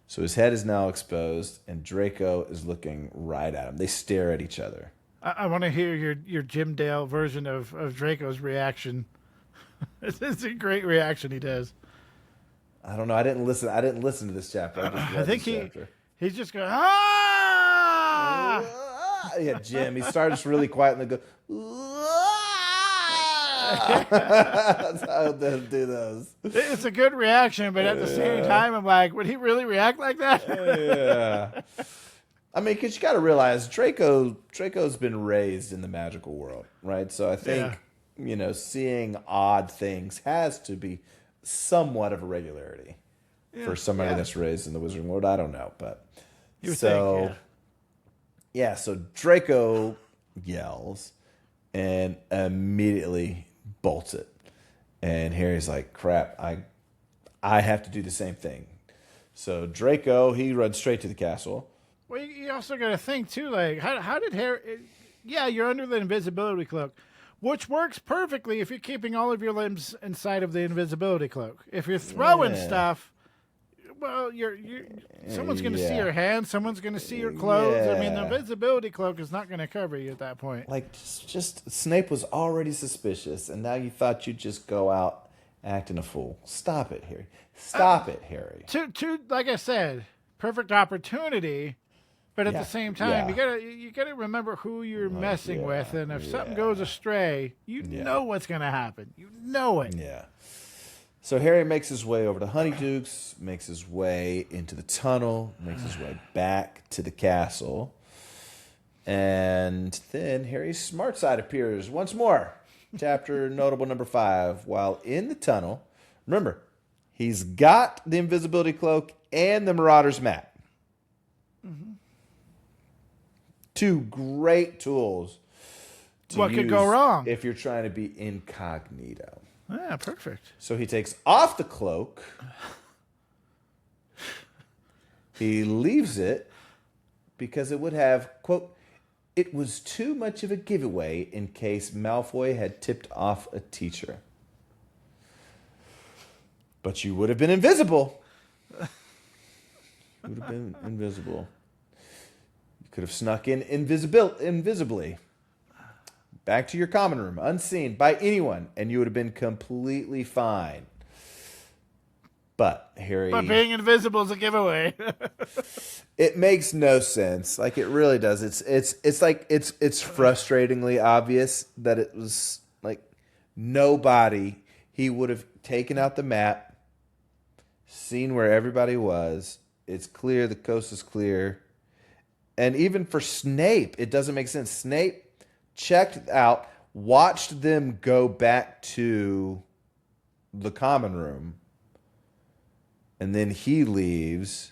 Speaker 2: So his head is now exposed, and Draco is looking right at him. They stare at each other.
Speaker 1: I want to hear your Jim Dale version of Draco's reaction. It's a great reaction he does.
Speaker 2: I don't know. I didn't listen to this chapter.
Speaker 1: I think he's just going, ah!
Speaker 2: Yeah, Jim. He starts really quiet and then go, that's how they'll do those.
Speaker 1: It's a good reaction, but at the same time, I'm like, would he really react like that?
Speaker 2: Yeah. I mean, because you got to realize Draco's been raised in the magical world, right? So I think, seeing odd things has to be somewhat of a regularity for somebody that's raised in the wizarding world. I don't know, but so Draco yells and immediately bolts it, and Harry's like, "Crap! I have to do the same thing." So Draco, he runs straight to the castle.
Speaker 1: Well, you also got to think too, like how did Harry? Yeah, you're under the invisibility cloak, which works perfectly if you're keeping all of your limbs inside of the invisibility cloak. If you're throwing stuff, well, someone's going to see your hands, someone's going to see your clothes. I mean, the invisibility cloak is not going to cover you at that point.
Speaker 2: Like, just Snape was already suspicious, and now you thought you'd just go out acting a fool. Stop it, Harry. Stop it, Harry.
Speaker 1: To like I said, perfect opportunity. But at the same time, you gotta remember who you're messing with, and if something goes astray, you know what's gonna happen. You know it.
Speaker 2: Yeah. So Harry makes his way over to Honeydukes, makes his way into the tunnel, makes his way back to the castle, and then Harry's smart side appears once more. Chapter notable number 5. While in the tunnel, remember, he's got the invisibility cloak and the Marauder's map. Mm-hmm. 2 great tools to
Speaker 1: what could go wrong
Speaker 2: if you're trying to be incognito.
Speaker 1: Yeah, perfect.
Speaker 2: So he takes off the cloak. He leaves it because it would have, quote, "It was too much of a giveaway in case Malfoy had tipped off a teacher. But you would have been invisible." You would have been invisible. Could have snuck in invisibly back to your common room, unseen by anyone, and you would have been completely fine. But Harry,
Speaker 1: being invisible is a giveaway.
Speaker 2: It makes no sense. Like, it really does. It's frustratingly obvious that it was like nobody. He would have taken out the map, seen where everybody was. It's clear. The coast is clear. And even for Snape, it doesn't make sense. Snape checked out, watched them go back to the common room, and then he leaves,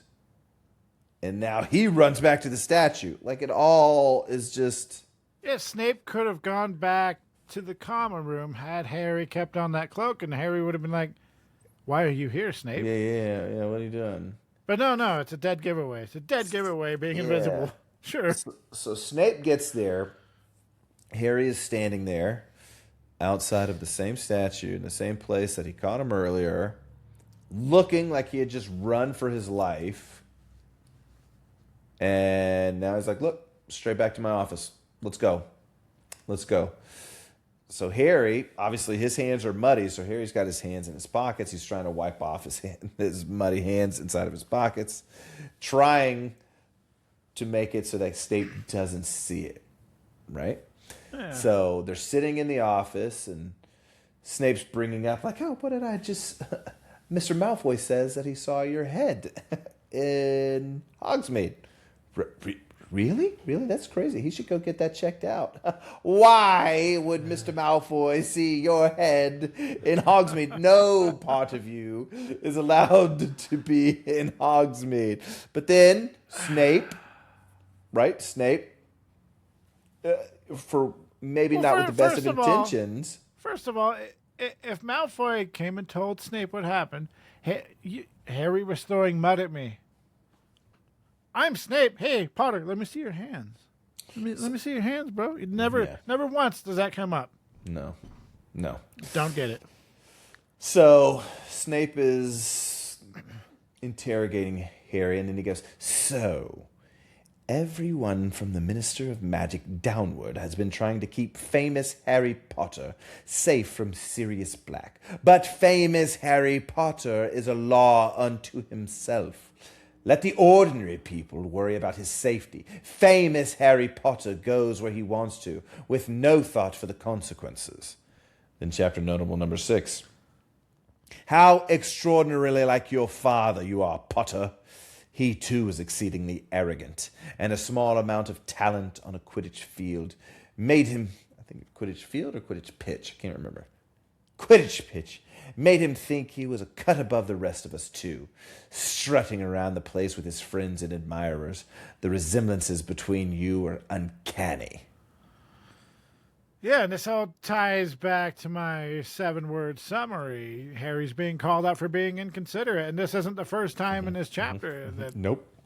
Speaker 2: and now he runs back to the statue. Like, it all is just...
Speaker 1: Yeah, Snape could have gone back to the common room had Harry kept on that cloak, and Harry would have been like, "Why are you here, Snape?"
Speaker 2: Yeah, what are you doing?
Speaker 1: But no, it's a dead giveaway. It's a dead giveaway being invisible. Sure.
Speaker 2: So Snape gets there. Harry is standing there outside of the same statue in the same place that he caught him earlier, looking like he had just run for his life. And now he's like, "Look, straight back to my office. Let's go. So Harry, obviously his hands are muddy, so Harry's got his hands in his pockets. He's trying to wipe off his muddy hands inside of his pockets, trying to make it so that Snape doesn't see it, right? Yeah. So they're sitting in the office, and Snape's bringing up, like, "Oh, what did I just Mr. Malfoy says that he saw your head in Hogsmeade. Really? Really? That's crazy. He should go get that checked out. Why would Mr. Malfoy see your head in Hogsmeade? No part of you is allowed to be in Hogsmeade. But then Snape, right? Snape, for maybe not with the best of intentions.
Speaker 1: First of all, if Malfoy came and told Snape what happened, Harry was throwing mud at me. I'm Snape. Hey, Potter, let me see your hands. Let me see your hands, bro. Never once does that come up.
Speaker 2: No.
Speaker 1: Don't get it.
Speaker 2: So Snape is interrogating Harry, and then he goes, "So, everyone from the Minister of Magic downward has been trying to keep famous Harry Potter safe from Sirius Black. But famous Harry Potter is a law unto himself. Let the ordinary people worry about his safety. Famous Harry Potter goes where he wants to, with no thought for the consequences." Then chapter notable number 6. "How extraordinarily like your father you are, Potter. He too is exceedingly arrogant, and a small amount of talent on a Quidditch field made him," I think Quidditch field or Quidditch pitch, I can't remember. Quidditch pitch. "Made him think he was a cut above the rest of us, too. Strutting around the place with his friends and admirers. The resemblances between you are uncanny."
Speaker 1: Yeah, and this all ties back to my 7-word summary. Harry's being called out for being inconsiderate, and this isn't the first time in this chapter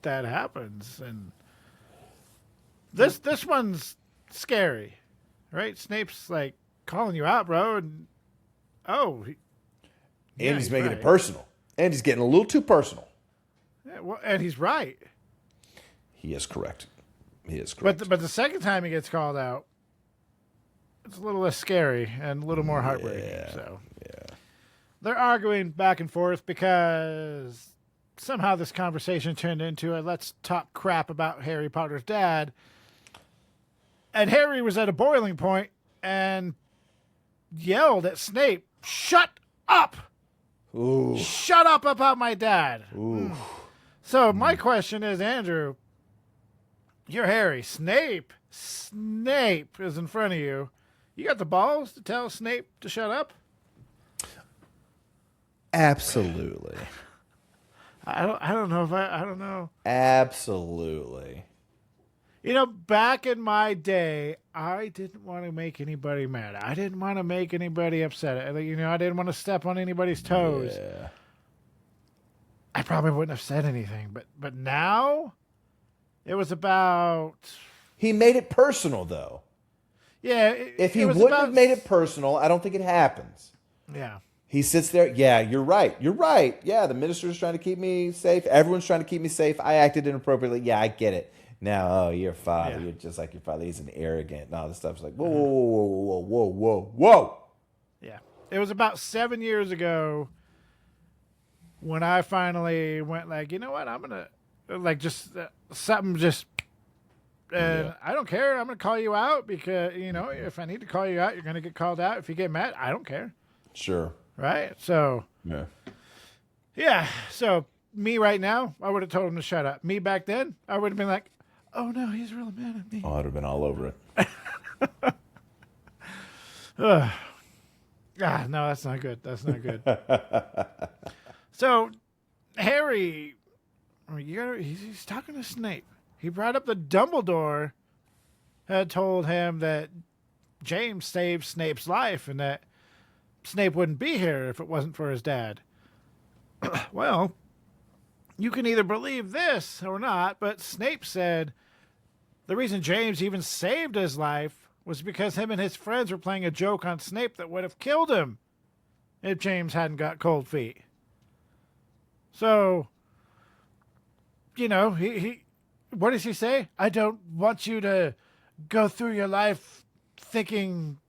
Speaker 1: that happens. And this one's scary, right? Snape's like calling you out, bro, and
Speaker 2: he's making it personal. And he's getting a little too personal.
Speaker 1: Yeah, well, and he's right.
Speaker 2: He is correct.
Speaker 1: But the second time he gets called out, it's a little less scary and a little more heartbreaking. So they're arguing back and forth because somehow this conversation turned into a let's talk crap about Harry Potter's dad. And Harry was at a boiling point and yelled at Snape, "Shut up!
Speaker 2: Ooh.
Speaker 1: Shut up about my dad."
Speaker 2: Ooh.
Speaker 1: So my question is, Andrew, you're Harry. Snape is in front of you. You got the balls to tell Snape to shut up?
Speaker 2: Absolutely.
Speaker 1: I don't know.
Speaker 2: Absolutely.
Speaker 1: You know, back in my day, I didn't want to make anybody mad. I didn't want to make anybody upset. I didn't want to step on anybody's toes.
Speaker 2: Yeah.
Speaker 1: I probably wouldn't have said anything, but now it was about.
Speaker 2: He made it personal, though.
Speaker 1: Yeah.
Speaker 2: If he wouldn't have made it personal, I don't think it happens.
Speaker 1: Yeah.
Speaker 2: He sits there. Yeah, you're right. Yeah, the minister's trying to keep me safe. Everyone's trying to keep me safe. I acted inappropriately. Yeah, I get it. Now, your father. Yeah. You're just like your father. He's an arrogant and all this stuff. It's like, whoa.
Speaker 1: Yeah. It was about 7 years ago when I finally went like, you know what? I'm going to, like, just something just, I don't care. I'm going to call you out because, if I need to call you out, you're going to get called out. If you get mad, I don't care.
Speaker 2: Sure.
Speaker 1: Right? So, yeah. So, me right now, I would have told him to shut up. Me back then, I would have been like, oh, no, he's really mad at me.
Speaker 2: Oh, I'd have been all over it.
Speaker 1: No, that's not good. So, Harry, he's talking to Snape. He brought up that Dumbledore had told him that James saved Snape's life and that Snape wouldn't be here if it wasn't for his dad. Well, you can either believe this or not, but Snape said the reason James even saved his life was because him and his friends were playing a joke on Snape that would have killed him if James hadn't got cold feet. So, he what does he say? I don't want you to go through your life thinking,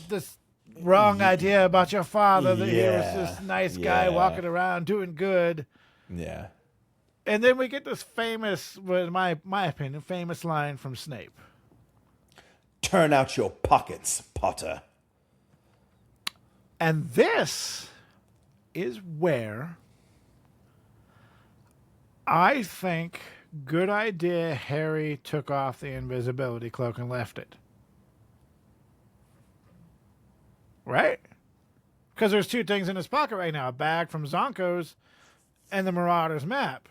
Speaker 1: this wrong idea about your father, that he was this nice guy walking around doing good.
Speaker 2: Yeah.
Speaker 1: And then we get this famous, in my opinion, famous line from Snape.
Speaker 2: Turn out your pockets, Potter.
Speaker 1: And this is where I think, good idea, Harry took off the invisibility cloak and left it. Right? Because there's two things in his pocket right now. A bag from Zonko's and the Marauder's map.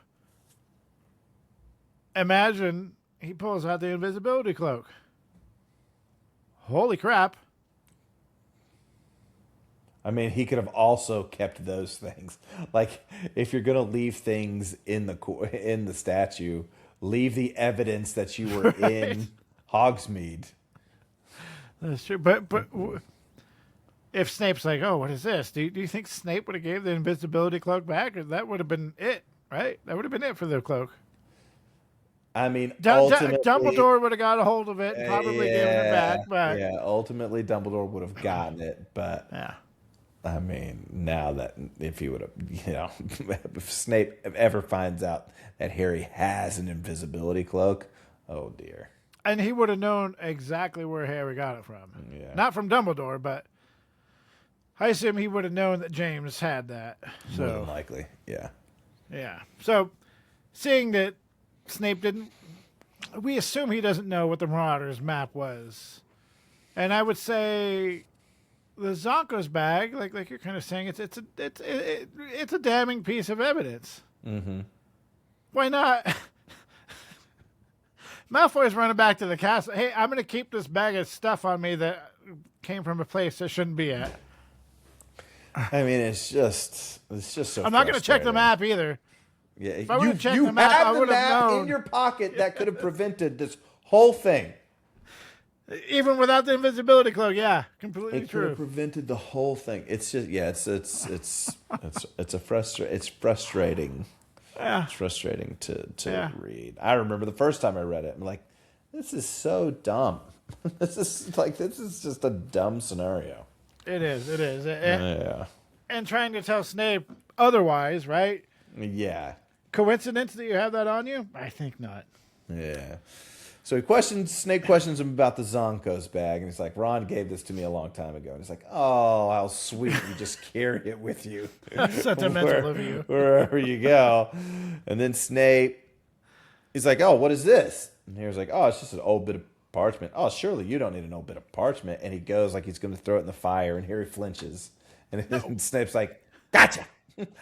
Speaker 1: Imagine he pulls out the invisibility cloak. Holy crap.
Speaker 2: I mean, he could have also kept those things. Like, if you're gonna leave things in the statue, leave the evidence that you were in Hogsmeade.
Speaker 1: That's true. But if Snape's like, oh, what is this? Do you think Snape would have gave the invisibility cloak back? Or that would have been it, right? That would have been it for the cloak.
Speaker 2: I mean, ultimately,
Speaker 1: Dumbledore would have got a hold of it and probably given it back. But
Speaker 2: yeah, ultimately Dumbledore would have gotten it. But
Speaker 1: yeah.
Speaker 2: I mean, now that if he would have, if Snape ever finds out that Harry has an invisibility cloak, oh dear.
Speaker 1: And he would have known exactly where Harry got it from.
Speaker 2: Yeah.
Speaker 1: Not from Dumbledore, but I assume he would have known that James had that. So
Speaker 2: More than likely, yeah.
Speaker 1: Yeah. So seeing that Snape didn't, we assume he doesn't know what the Marauder's map was. And I would say the Zonko's bag, like you're kind of saying, it's a damning piece of evidence.
Speaker 2: Mm-hmm.
Speaker 1: Why not? Malfoy's running back to the castle. Hey, I'm going to keep this bag of stuff on me that came from a place it shouldn't be at.
Speaker 2: I mean, it's just so.
Speaker 1: I'm not going to check the map either.
Speaker 2: Yeah,
Speaker 1: if I would have checked the map, I would have known.
Speaker 2: In your pocket that could have prevented this whole thing.
Speaker 1: Even without the invisibility cloak, yeah, completely
Speaker 2: It
Speaker 1: true.
Speaker 2: could have prevented the whole thing. It's just, yeah, it's frustrating.
Speaker 1: Yeah.
Speaker 2: It's frustrating to read. I remember the first time I read it, I'm like, this is so dumb. This is just a dumb scenario.
Speaker 1: It is.
Speaker 2: Yeah.
Speaker 1: And trying to tell Snape otherwise, right?
Speaker 2: Yeah.
Speaker 1: Coincidence that you have that on you? I think not.
Speaker 2: Yeah. So Snape questions him about the Zonko's bag, and he's like, Ron gave this to me a long time ago. And he's like, oh, how sweet. You just carry it with you.
Speaker 1: Sentimental of you.
Speaker 2: Wherever you go. And then Snape, he's like, oh, what is this? And Harry's like, oh, it's just an old bit of parchment. Oh, surely you don't need an old bit of parchment. And he goes like he's going to throw it in the fire, and Harry flinches. And then Snape's like, gotcha.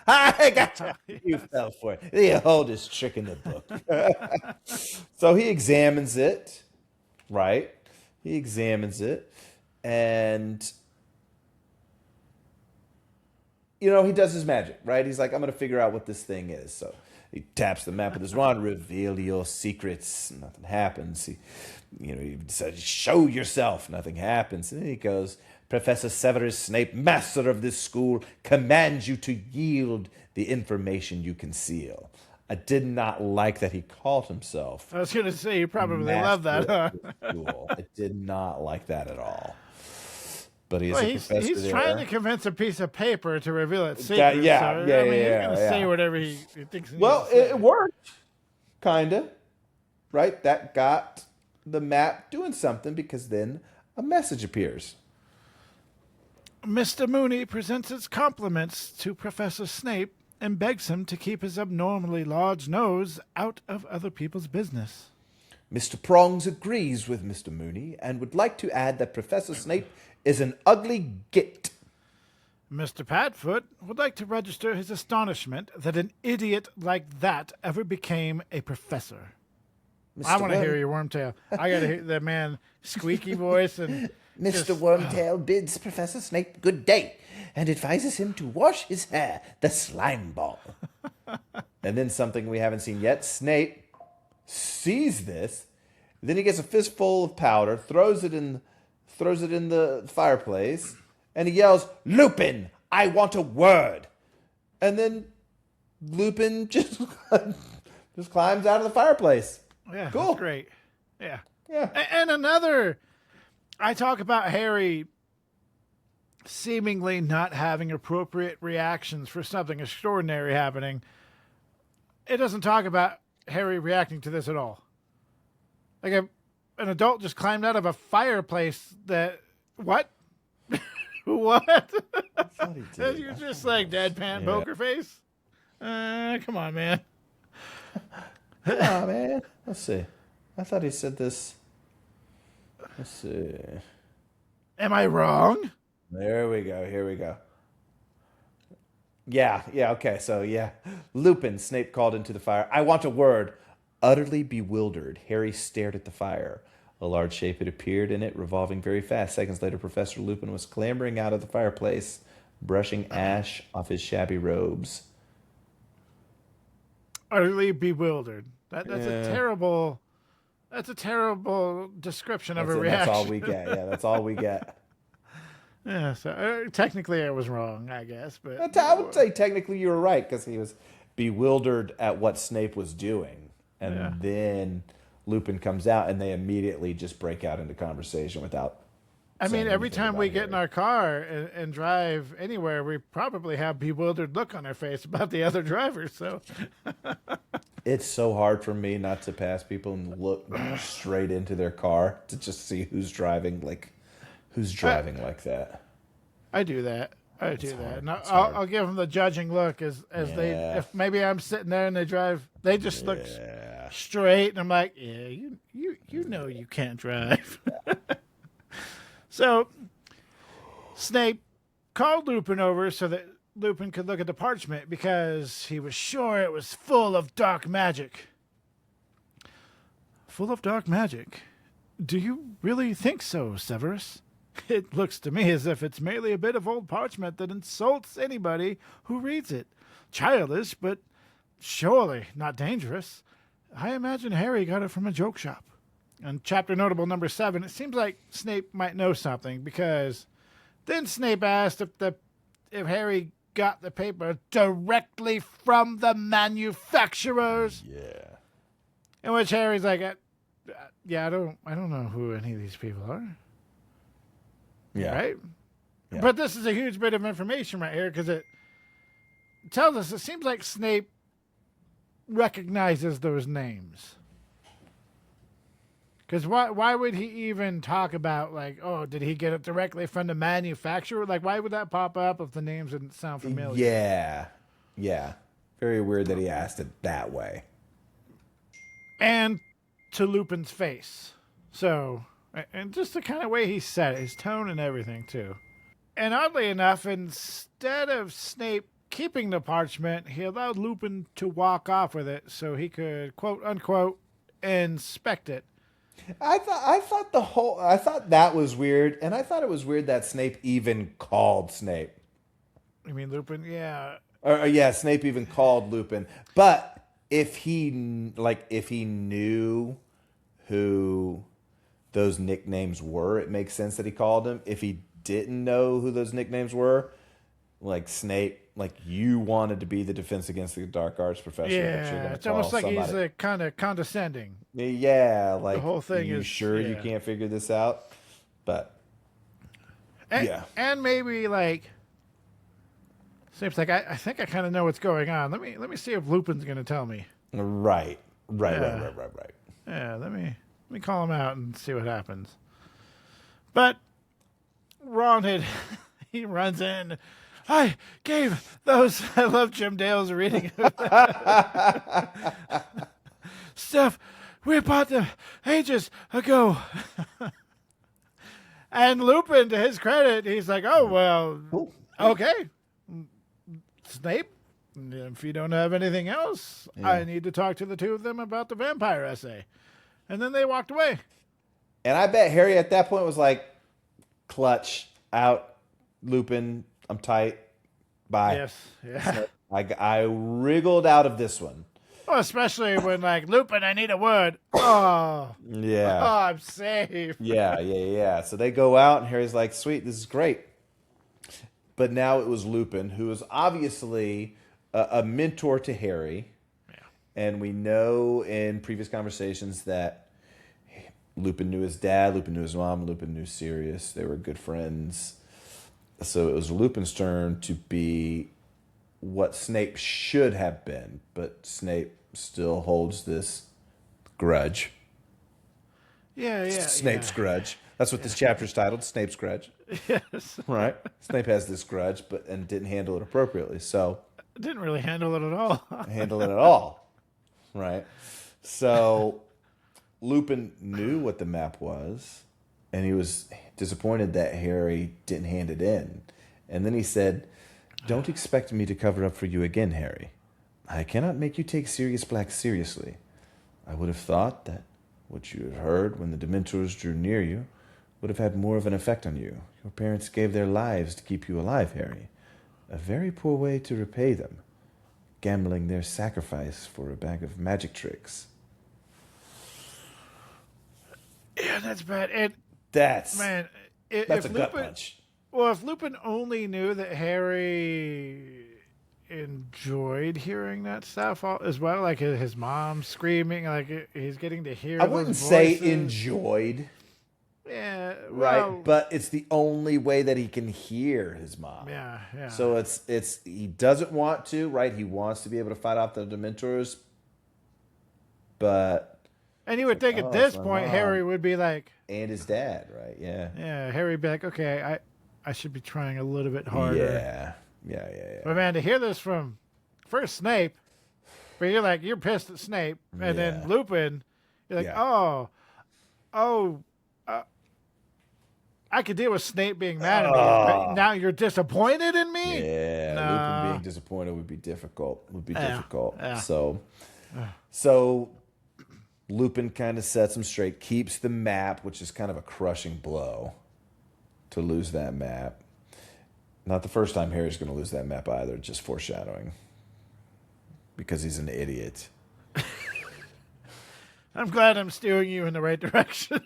Speaker 2: I gotcha. You fell for it. The oldest trick in the book. So he examines it, right? He examines it, and he does his magic, right? He's like, I'm going to figure out what this thing is. So he taps the map with his wand, reveal your secrets. Nothing happens. He says, show yourself. Nothing happens. And then he goes, Professor Severus Snape, master of this school, commands you to yield the information you conceal. I did not like that he called himself.
Speaker 1: I was going to say, you probably love that, huh?
Speaker 2: School. I did not like that at all. But he's
Speaker 1: he's trying to convince a piece of paper to reveal its secret.
Speaker 2: He's
Speaker 1: going to say whatever he thinks.
Speaker 2: It worked, kind of, right? That got the map doing something because then a message appears.
Speaker 1: Mr. Mooney presents his compliments to Professor Snape and begs him to keep his abnormally large nose out of other people's business.
Speaker 2: Mr. Prongs agrees with Mr. Mooney and would like to add that Professor Snape is an ugly git.
Speaker 1: Mr. Padfoot would like to register his astonishment that an idiot like that ever became a professor. I want to hear your Wormtail. I got to hear that man squeaky voice and...
Speaker 2: Mr. Wormtail bids Professor Snape good day and advises him to wash his hair, the slime ball. And then something we haven't seen yet. Snape sees this. Then he gets a fistful of powder, throws it in the fireplace, and he yells, Lupin, I want a word. And then Lupin just climbs out of the fireplace.
Speaker 1: Yeah,
Speaker 2: cool.
Speaker 1: That's great. Yeah.
Speaker 2: Yeah.
Speaker 1: And another... I talk about Harry seemingly not having appropriate reactions for something extraordinary happening. It doesn't talk about Harry reacting to this at all. Like an adult just climbed out of a fireplace that... What? What?
Speaker 2: I thought he did.
Speaker 1: You're just like deadpan
Speaker 2: Yeah.
Speaker 1: poker face. Come on, man.
Speaker 2: Come on, man. Let's see. I thought he said this. Let's see.
Speaker 1: Am I wrong?
Speaker 2: There we go. Here we go. Yeah, okay. So, yeah. Lupin, Snape called into the fire. I want a word. Utterly bewildered, Harry stared at the fire. A large shape had appeared in it, revolving very fast. Seconds later, Professor Lupin was clambering out of the fireplace, brushing ash off his shabby robes.
Speaker 1: Utterly bewildered. That's
Speaker 2: Yeah.
Speaker 1: a terrible. That's a terrible description of a reaction.
Speaker 2: That's all we get. Yeah, that's all we get.
Speaker 1: Yeah, so technically I was wrong, I guess, but
Speaker 2: I would say technically you were right because he was bewildered at what Snape was doing. And then Lupin comes out and they immediately just break out into conversation without saying
Speaker 1: every
Speaker 2: anything
Speaker 1: time we
Speaker 2: about
Speaker 1: get in
Speaker 2: Harry.
Speaker 1: our car and drive anywhere, we probably have bewildered look on our face about the other drivers. So
Speaker 2: It's so hard for me not to pass people and look straight into their car to just see who's driving like that.
Speaker 1: I do that. I do
Speaker 2: hard.
Speaker 1: that. And
Speaker 2: It's
Speaker 1: I'll give them the judging look as they,
Speaker 2: Yeah.
Speaker 1: if maybe I'm sitting there and they drive, they just look straight, and I'm like, yeah, you know you can't drive. So Snape called Lupin over so that Lupin could look at the parchment because he was sure it was full of dark magic. Full of dark magic? Do you really think so, Severus? It looks to me as if it's merely a bit of old parchment that insults anybody who reads it. Childish, but surely not dangerous. I imagine Harry got it from a joke shop. And chapter notable number 7, it seems like Snape might know something because then Snape asked if Harry got the paper directly from the manufacturers.
Speaker 2: Yeah.
Speaker 1: In which Harry's like, yeah, I don't know who any of these people are.
Speaker 2: Yeah.
Speaker 1: Right?
Speaker 2: Yeah.
Speaker 1: But this is a huge bit of information right here because it tells us it seems like Snape recognizes those names. Because why would he even talk about, like, oh, did he get it directly from the manufacturer? Like, why would that pop up if the names didn't sound familiar?
Speaker 2: Yeah. Yeah. Very weird that he asked it that way.
Speaker 1: And to Lupin's face. So, and just the kind of way he said it, his tone and everything, too. And oddly enough, instead of Snape keeping the parchment, he allowed Lupin to walk off with it so he could, quote unquote, inspect it.
Speaker 2: I thought that was weird, and I thought it was weird that Snape even called Snape.
Speaker 1: I mean, Lupin, yeah.
Speaker 2: Or yeah, Snape even called Lupin. But if he knew who those nicknames were, it makes sense that he called him. If he didn't know who those nicknames were, like Snape, like you wanted to be the defense against the dark arts professor.
Speaker 1: Yeah, it's almost like he's kind of condescending.
Speaker 2: Yeah, like
Speaker 1: the whole thing
Speaker 2: you
Speaker 1: is
Speaker 2: sure you can't figure this out? But
Speaker 1: and maybe like Snape's like, I think I kind of know what's going on. Let me see if Lupin's going to tell me.
Speaker 2: Right.
Speaker 1: Yeah, let me call him out and see what happens. But Ron he runs in. I gave those. I love Jim Dale's reading. Stuff we bought them ages ago. And Lupin, to his credit, he's like, oh, well, okay. Snape, if you don't have anything else, I need to talk to the two of them about the vampire essay. And then they walked away.
Speaker 2: And I bet Harry at that point was like, clutch, out, Lupin, I'm tight, bye.
Speaker 1: Yes, yeah.
Speaker 2: So I wriggled out of this one.
Speaker 1: Well, especially when, like, Lupin, I need a word. Oh,
Speaker 2: Yeah.
Speaker 1: oh, I'm safe.
Speaker 2: Yeah. So they go out, and Harry's like, sweet, this is great. But now it was Lupin, who is obviously a mentor to Harry.
Speaker 1: Yeah.
Speaker 2: And we know in previous conversations that Lupin knew his dad, Lupin knew his mom, Lupin knew Sirius. They were good friends. So it was Lupin's turn to be what Snape should have been, but Snape still holds this grudge.
Speaker 1: Yeah.
Speaker 2: Snape's grudge. That's what this chapter is titled, Snape's Grudge.
Speaker 1: Yes.
Speaker 2: Right? Snape has this grudge, and didn't handle it appropriately. So
Speaker 1: Didn't really handle it at all.
Speaker 2: handle it at all. Right? So Lupin knew what the map was, and he was disappointed that Harry didn't hand it in. And then he said, "Don't expect me to cover up for you again, Harry. I cannot make you take Sirius Black seriously. I would have thought that what you had heard when the Dementors drew near you would have had more of an effect on you. Your parents gave their lives to keep you alive, Harry. A very poor way to repay them, gambling their sacrifice for a bag of magic tricks."
Speaker 1: Yeah, that's bad.
Speaker 2: That's
Speaker 1: If
Speaker 2: a gut punch.
Speaker 1: Well, if Lupin only knew that Harry enjoyed hearing that stuff as well, like his mom screaming, like he's getting to hear.
Speaker 2: I wouldn't say enjoyed.
Speaker 1: Yeah,
Speaker 2: well, right. But it's the only way that he can hear his mom.
Speaker 1: Yeah, yeah.
Speaker 2: So it's he doesn't want to, right? He wants to be able to fight off the Dementors, but.
Speaker 1: And you would think at this point Harry would be like,
Speaker 2: and his dad, right? Yeah.
Speaker 1: Yeah, Harry would be like, okay, I should be trying a little bit harder.
Speaker 2: Yeah.
Speaker 1: But man, to hear this from first Snape, but you're pissed at Snape, and then Lupin, you're like, I could deal with Snape being mad at me, but now you're disappointed in me?
Speaker 2: Yeah, Lupin being disappointed would be difficult.
Speaker 1: Yeah.
Speaker 2: So Lupin kind of sets him straight, keeps the map, which is kind of a crushing blow to lose that map. Not the first time Harry's going to lose that map either, just foreshadowing. Because he's an idiot.
Speaker 1: I'm glad I'm steering you in the right direction.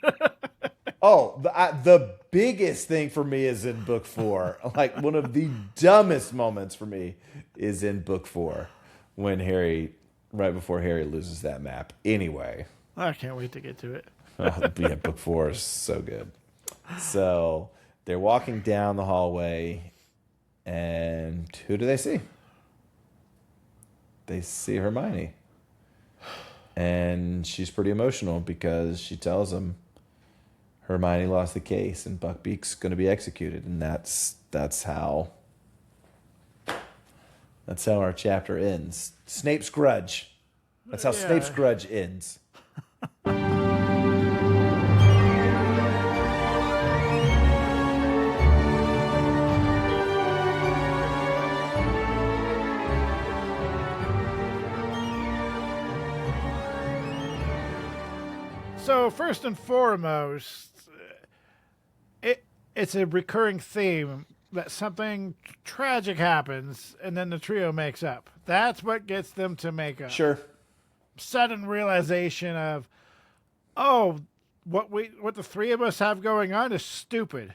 Speaker 2: The biggest thing for me is in book 4. Like, one of the dumbest moments for me is in book 4. When right before Harry loses that map. Anyway.
Speaker 1: I can't wait to get to it.
Speaker 2: Book 4 is so good. So, they're walking down the hallway, and who do they see? They see Hermione. And she's pretty emotional because she tells him Hermione lost the case and Buckbeak's going to be executed. And that's how our chapter ends. Snape's Grudge. That's how Snape's Grudge ends.
Speaker 1: So first and foremost, it's a recurring theme that something tragic happens and then the trio makes up. That's what gets them to make up.
Speaker 2: Sure. Sudden
Speaker 1: realization of, what the three of us have going on is stupid.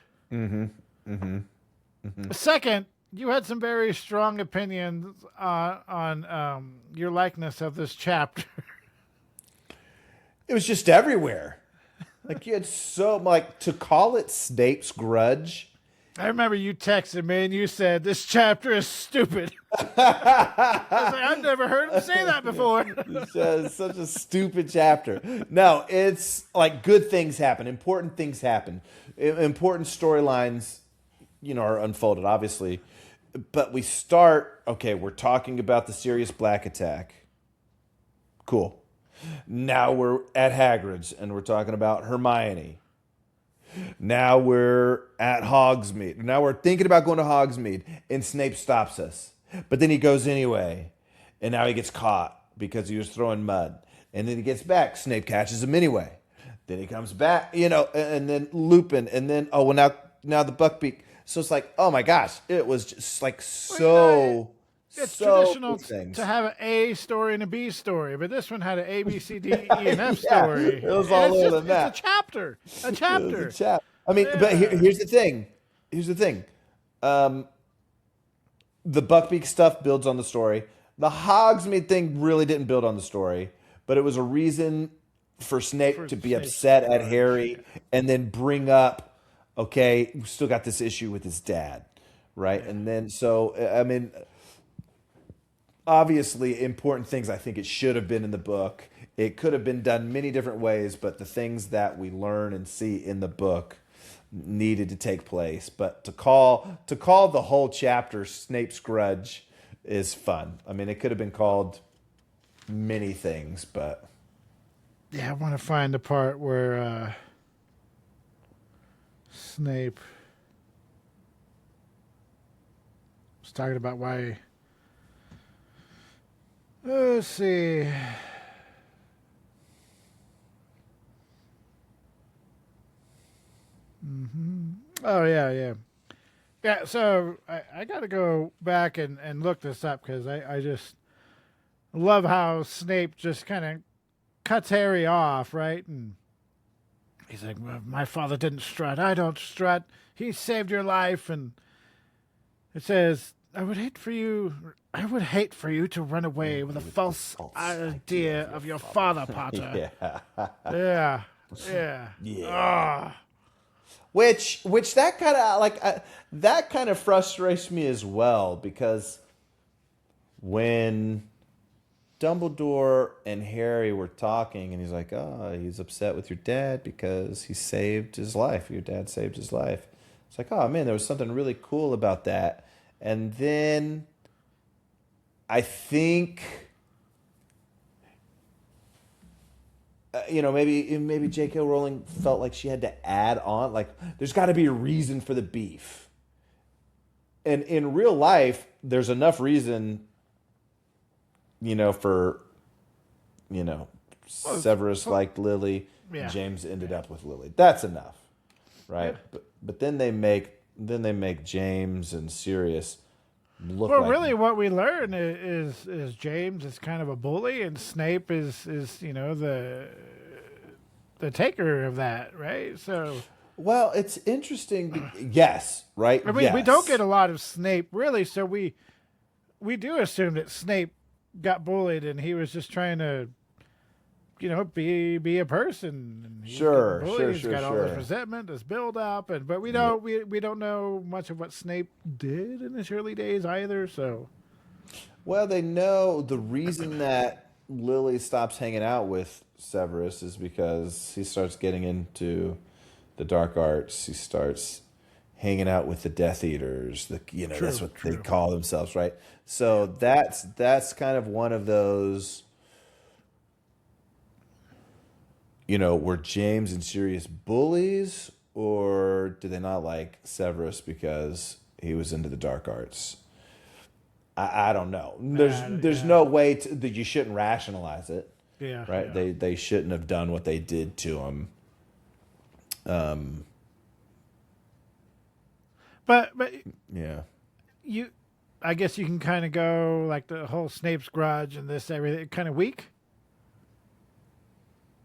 Speaker 1: Second, you had some very strong opinions on your likeness of this chapter.
Speaker 2: It was just everywhere. Like, you had to call it Snape's Grudge.
Speaker 1: I remember you texted me and you said, this chapter is stupid. I was like, I've never heard him say that before.
Speaker 2: It's such a stupid chapter. No, it's like good things happen. Important things happen. Important storylines, are unfolded, obviously. But we start, we're talking about the Sirius Black attack. Cool. Now we're at Hagrid's and we're talking about Hermione. Now we're at Hogsmeade. Now we're thinking about going to Hogsmeade and Snape stops us. But then he goes anyway. And now he gets caught because he was throwing mud. And then he gets back. Snape catches him anyway. Then he comes back, and then Lupin. And then, now the Buckbeak. So it's like, oh my gosh. It was just like so...
Speaker 1: It's traditional to have an A story and a B story, but this one had an A, B, C, D, E, and F story.
Speaker 2: It was all over the map.
Speaker 1: It's a chapter.
Speaker 2: I mean, but here's the thing. The Buckbeak stuff builds on the story. The Hogsmeade thing really didn't build on the story, but it was a reason for Snape to be upset at Harry and then bring up, we still got this issue with his dad, right? Yeah. And then, obviously, important things I think it should have been in the book. It could have been done many different ways, but the things that we learn and see in the book needed to take place. But to call the whole chapter Snape's Grudge is fun. I mean, it could have been called many things, but
Speaker 1: Yeah, I want to find the part where Snape was talking about why. Let's see. Oh, yeah. Yeah, so I got to go back and look this up because I just love how Snape just kind of cuts Harry off, right? And he's like, well, my father didn't strut. I don't strut. He saved your life. And it says, I would hate for you to run away with a false idea of your father, Potter. Yeah.
Speaker 2: Which that kind of that kind of frustrates me as well, because when Dumbledore and Harry were talking, and he's like, "Oh, he's upset with your dad because he saved his life. Your dad saved his life." It's like, "Oh man, there was something really cool about that." And then I think, maybe J.K. Rowling felt like she had to add on, like, there's got to be a reason for the beef. And in real life, there's enough reason, for, Severus liked Lily, James ended up with Lily. That's enough, right? Yeah. But then they make James and Sirius look like...
Speaker 1: Well, really what we learn is James is kind of a bully, and Snape is the taker of that, right? So...
Speaker 2: Well, it's interesting. Yes, right?
Speaker 1: I mean, we don't get a lot of Snape, really, so we do assume that Snape got bullied and he was just trying to, be a person. And he's got all this resentment, this build up, but we don't know much of what Snape did in his early days either. So,
Speaker 2: well, they know the reason that Lily stops hanging out with Severus is because he starts getting into the dark arts. He starts hanging out with the Death Eaters. That's what they call themselves, right? So that's kind of one of those. Were James and Sirius bullies, or did they not like Severus because he was into the dark arts? I don't know. There's no way that you shouldn't rationalize it.
Speaker 1: Yeah.
Speaker 2: Right.
Speaker 1: Yeah.
Speaker 2: They shouldn't have done what they did to him.
Speaker 1: But
Speaker 2: yeah.
Speaker 1: I guess you can kind of go like the whole Snape's Grudge and this everything kind of weak.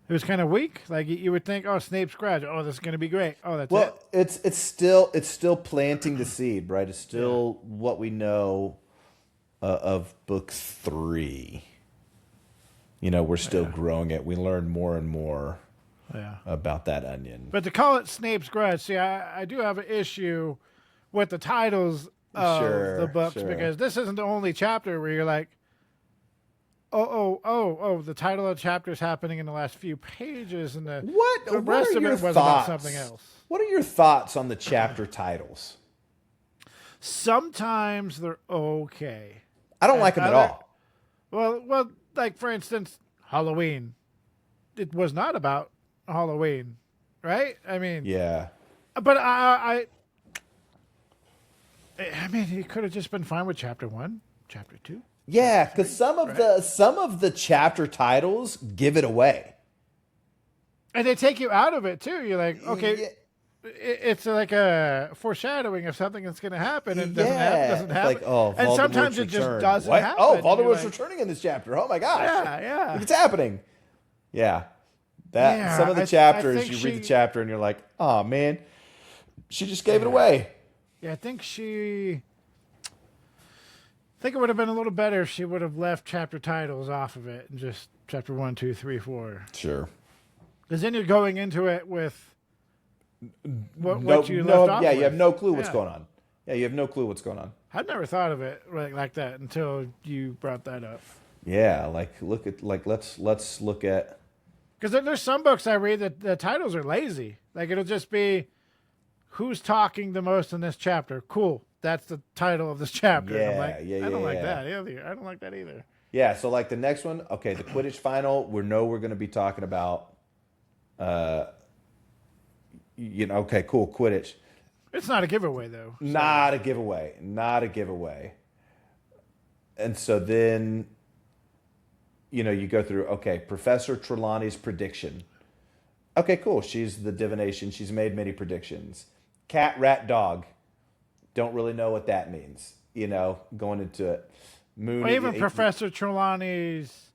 Speaker 1: It was kind of weak. Like you would think, oh, Snape's Grudge. Oh, this is going to be great. Oh, that's
Speaker 2: well, it's still planting the seed, right? It's still what we know of book 3. We're still growing it. We learn more and more about that onion.
Speaker 1: But to call it Snape's Grudge, see, I do have an issue with the titles of the books because this isn't the only chapter where you're like, oh, the title of the chapter is happening in the last few pages, and the rest of it was about something else.
Speaker 2: What are your thoughts on the chapter titles?
Speaker 1: Sometimes they're okay.
Speaker 2: I don't like them at all.
Speaker 1: Well, like for instance, Halloween. It was not about Halloween, right? I mean,
Speaker 2: yeah.
Speaker 1: But I mean, he could have just been fine with chapter 1, chapter 2.
Speaker 2: Yeah, because some of the chapter titles give it away,
Speaker 1: and they take you out of it too. You're like, okay, it's like a foreshadowing of something that's going to happen, and doesn't happen.
Speaker 2: Like, oh,
Speaker 1: and sometimes it just doesn't happen.
Speaker 2: Oh, Voldemort's returning in this chapter. Oh my gosh!
Speaker 1: Yeah.
Speaker 2: It's happening. Yeah, some of the chapters you read the chapter and you're like, oh man, she just gave it away.
Speaker 1: Yeah, I think it would have been a little better if she would have left chapter titles off of it and just chapter 1, 2, 3, 4.
Speaker 2: Sure.
Speaker 1: Because then you're going into it with what you left off with.
Speaker 2: You have no clue what's going on. Yeah, you have no clue what's going on.
Speaker 1: I'd never thought of it like that until you brought that up.
Speaker 2: Yeah, let's look at.
Speaker 1: Because there's some books I read that the titles are lazy. Like it'll just be, who's talking the most in this chapter? Cool. That's the title of this chapter. And I'm like, I don't like that either. I don't like that either.
Speaker 2: Yeah, so like the next one, okay, the Quidditch final, we're going to be talking about, okay, cool, Quidditch.
Speaker 1: It's not a giveaway, though. So.
Speaker 2: Not a giveaway. And so then, you go through, okay, Professor Trelawney's prediction. Okay, cool. She's the divination. She's made many predictions. Cat, rat, dog. Don't really know what that means, going into it. Moon.
Speaker 1: Well, even Professor Trelawney's,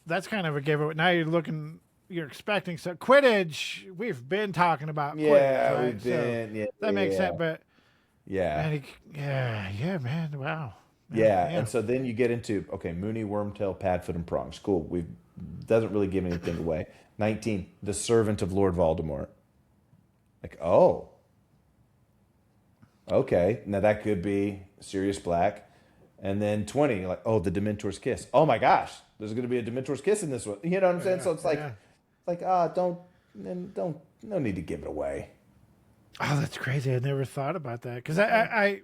Speaker 1: that's kind of a giveaway. Now you're expecting so Quidditch. We've been talking about Quidditch.
Speaker 2: Yeah,
Speaker 1: right?
Speaker 2: we've been.
Speaker 1: That makes sense, but
Speaker 2: man,
Speaker 1: man, wow.
Speaker 2: Yeah, and so then you get into, okay, Moony, Wormtail, Padfoot, and Prongs. Cool. Doesn't really give anything away. 19, the servant of Lord Voldemort. Like, oh. Okay, now that could be Sirius Black. And then 20, like, oh, the Dementor's kiss. Oh my gosh, there's going to be a Dementor's kiss in this one. You know what I'm saying? So it's like, no need to give it away.
Speaker 1: Oh, that's crazy. I never thought about that because I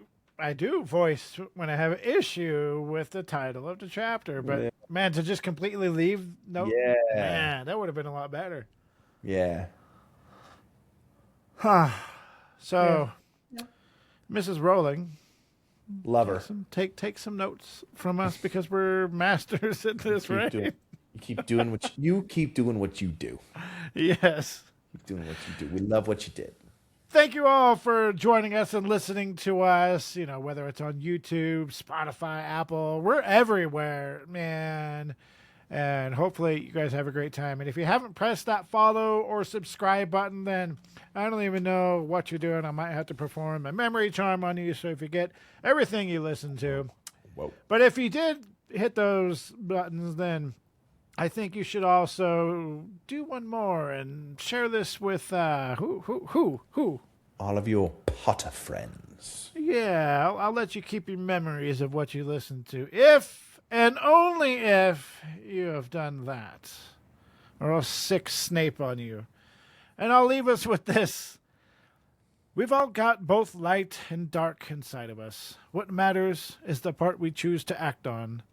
Speaker 1: do voice when I have an issue with the title of the chapter, but man, to just completely leave, man, that would have been a lot better.
Speaker 2: Yeah.
Speaker 1: Huh. So, Mrs. Rowling,
Speaker 2: love her.
Speaker 1: Take some notes from us because we're masters at this, right?
Speaker 2: You keep doing what you do.
Speaker 1: Yes.
Speaker 2: Keep doing what you do. We love what you did.
Speaker 1: Thank you all for joining us and listening to us, whether it's on YouTube, Spotify, Apple, we're everywhere, man. And hopefully you guys have a great time. And if you haven't pressed that follow or subscribe button, then I don't even know what you're doing. I might have to perform a memory charm on you so you forget everything you listen to.
Speaker 2: Whoa.
Speaker 1: But if you did hit those buttons, then I think you should also do one more and share this with who?
Speaker 2: All of your Potter friends.
Speaker 1: Yeah, I'll let you keep your memories of what you listened to, if and only if you have done that, or I'll sick Snape on you. And I'll leave us with this: we've all got both light and dark inside of us. What matters is the part we choose to act on.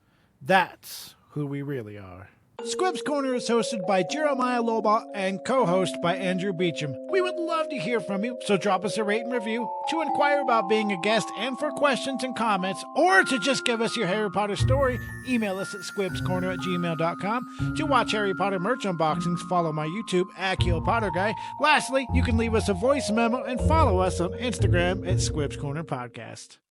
Speaker 1: That's who we really are. Squibs Corner is hosted by Jeremiah Lobot and co-host by Andrew Beecham. We would love to hear from you, so drop us a rate and review, to inquire about being a guest and for questions and comments, or to just give us your Harry Potter story. Email us at squibscorner@gmail.com. To watch Harry Potter merch unboxings, follow my YouTube, @KillPotterGuy. Lastly, you can leave us a voice memo and follow us on Instagram at Squibs Corner Podcast.